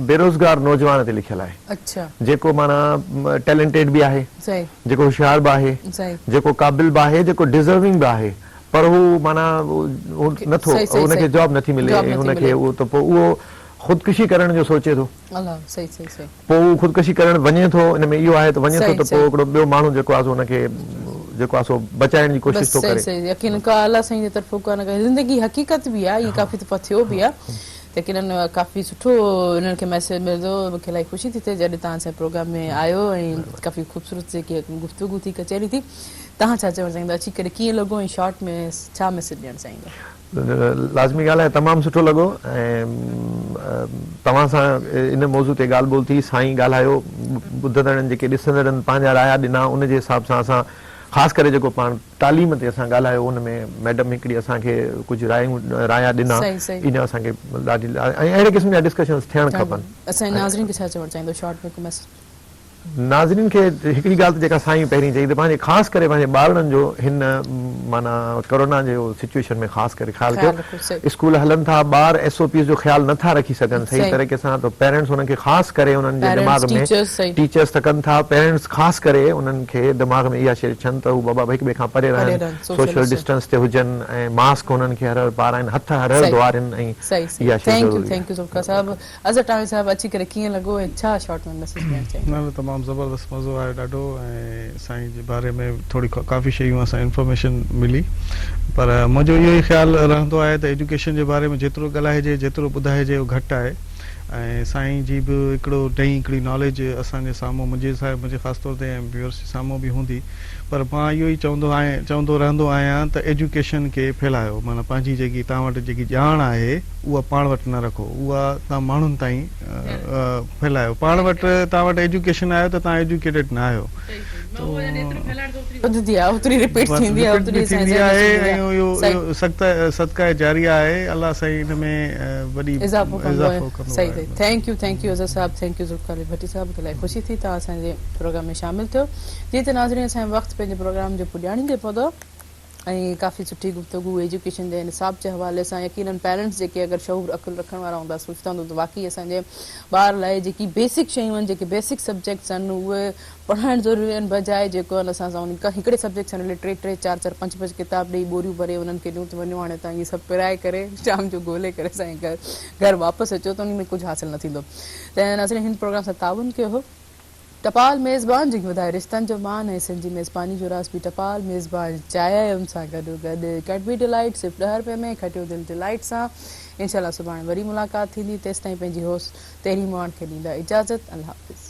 बेरोज़गार नौजवान ते लिखियल आहे अच्छा जेको माना टैलेंटेड बि आहे सही जेको होशियार बि आहे सही जेको क़ाबिल बि आहे जेको डिज़र्विंग बि आहे पर हू माना नथो सही, सही, हुनखे सही। जॉब नथी मिले जॉब नथी हुनखे मिले। उहो त पोइ उहो ख़ुदकुशी करण जो सोचे थो अलाह सही सही सही पोइ हू ख़ुदकुशी करण वञे थो हिन में इहो आहे त वञे थो सही, त सही। पोइ हिकिड़ो ॿियो माण्हू जेको आहे सो हुनखे जेको आहे सो बचाइण जी कोशिशि बस थो सही करे सही यकीन का अल्लाह साईं जे तरफ़ो का न ज़िंदगी हक़ीक़त बि आहे ये काफ़ी दफ़ा थियो बि आहे लेकिन काफ़ी सुठो इन्हनि खे मैसेज मिलंदो मूंखे इलाही ख़ुशी थी थिए जॾहिं तव्हां असांजे प्रोग्राम में आयो ऐं काफ़ी ख़ूबसूरत जेकी गुफ़्तगू थी कचहरी थी तव्हां छा चवणु चाहींदा अची करे कीअं लॻो ऐं शॉर्ट में छा मैसेज ॾियणु चाहींदा लाज़मी ॻाल्हि आहे तमामु सुठो लॻो ऐं तव्हां सां इन मौज़ू ते ॻाल्हि ॿोल थी साईं ॻाल्हायो ॿुधंदड़नि जेके ॾिसंदड़नि पंहिंजा राया ॾिना उन जे हिसाब सां असां ख़ासि करे जेको पाण तालीम ते असां ॻाल्हायो उन में मैडम हिकिड़ी असांखे कुझु राया ॾिना सही, सही। इन असांखे ॾाढी ऐं अहिड़े क़िस्म जा डिस्कशन्स थियणु खपनि असांजे नाज़रीन खे छा चवणु चाहींदो शॉर्ट में को मैसेज नाज़रीन खे हिकिड़ी ॻाल्हि त जेका साईं पहिरीं चई त पंहिंजे ख़ासि करे पंहिंजे ॿारनि जो हिन माना कोरोना जो सिचुएशन में ख़ासि करे ख़्यालु ख़्यालु रखो, सही। कयो स्कूल हलनि था ॿार SOPs जो ख़्यालु नथा रखी सघनि सही सही। तरीक़े सां त पेरेंट्स हुननि खे ख़ासि करे उन्हनि जे Parents, दिमाग़ में teachers, सही। टीचर्स त कनि था पेरेंट्स ख़ासि करे उन्हनि खे दिमाग़ में इहा शइ छनि त हू बाबा हिक ॿिए खां परे रहनि रहनि, social सोशल डिस्टेंस ते हुजनि ऐं मास्क हुननि खे हर हर पाराइनि हथ हर हर सही। धोआरनि ऐं सही सही इहा शइ ज़रूरी आहे। थैंक यू ज़ुल्फ़िकार साहब अज़र टामी साहब अची करे कीअं लॻो ऐं छा शॉर्ट में मैसेज ॾियणु चाहींदा न तमामु ज़बरदस्त मज़ो आयो ॾाढो ऐं साईं जे बारे में थोरी काफ़ी शयूं असां इंफॉर्मेशन मिली पर मुंहिंजो इहो ई ख़्यालु रहंदो आहे त एजुकेशन जे बारे में जेतिरो ॻाल्हाइजे जेतिरो ॿुधाइजे उहो घटि आहे ऐं साईं जी बि हिकिड़ी नॉलेज असांजे साम्हूं मुंहिंजे ख़ासि तौर ते ऐं व्यूअर्स जे साम्हूं बि हूंदी पर मां इहो ई चवंदो रहंदो आहियां त एजुकेशन खे फैलायो माना पंहिंजी जेकी तव्हां वटि जेकी ॼाण आहे उहा पाण वटि न रखो उहा तव्हां माण्हुनि ताईं फैलायो पाण वटि तव्हां वटि एजुकेशन आयो त तव्हां एजुकेटेड न आहियो वधंदी आहे ओतिरी रिपीट थींदी आहे ओतिरी थींदी आहे ऐं इहो सदका जारिया आहे अलाह साईं हिन में वॾी इज़ाफ़ो कंदो आहे कंदो सही आहे। सही थैंक यू अज़र साहब थैंक यू ज़ुल्फ़िकार भट्टी साहब मूंखे इलाही ख़ुशी थी तव्हां असांजे प्रोग्राम में शामिल थियो जीअं त नाज़रीन असांजो वक़्तु पंहिंजे प्रोग्राम जो पुॼाणींदे पहुतो ऐं काफ़ी सुठी गुफ़्तगू एजुकेशन जे निसाब जे हवाले सां यकीनन पेरेंट्स जेके अगरि शऊर अकुल रखण वारा हूंदा सोचंदा हूंदा त वाक़ई असांजे ॿार लाइ जेकी बेसिक शयूं आहिनि जेके बेसिक सब्जेक्ट्स आहिनि उहे पढ़ाइणु ज़रूरी आहिनि बजाए जेको आहे असां उन हिकिड़े सब्जेक्ट सां रिलेटेड 3 4 4 5 5 किताब ॾेई बोरियूं भरे उन्हनि खे ॾियूं त वञो हाणे तव्हां इहे सभु पिराए करे शाम जो ॻोल्हे करे असांजे घर वापसि अचो त उन में कुझु हासिलु न थींदो त नाज़रीन हिन प्रोग्राम सां ताउन कयो हो टपाल मेज़बान जंहिंखे वधाए रिश्तनि जो मान ऐं सिंधी मेज़बानी जो राज़ बि टपाल मेज़बान चाहियुनि सां गॾु कैडबरी डिलाइट सिर्फ़ु ₹10 में खटियो दिलि डिलाइट सां इंशाल्लाह सुभाणे वरी मुलाक़ात थींदी तेसिताईं पंहिंजी होस्ट तेरी मोहन खे ॾींदा इजाज़त अल्लाह हाफ़िज़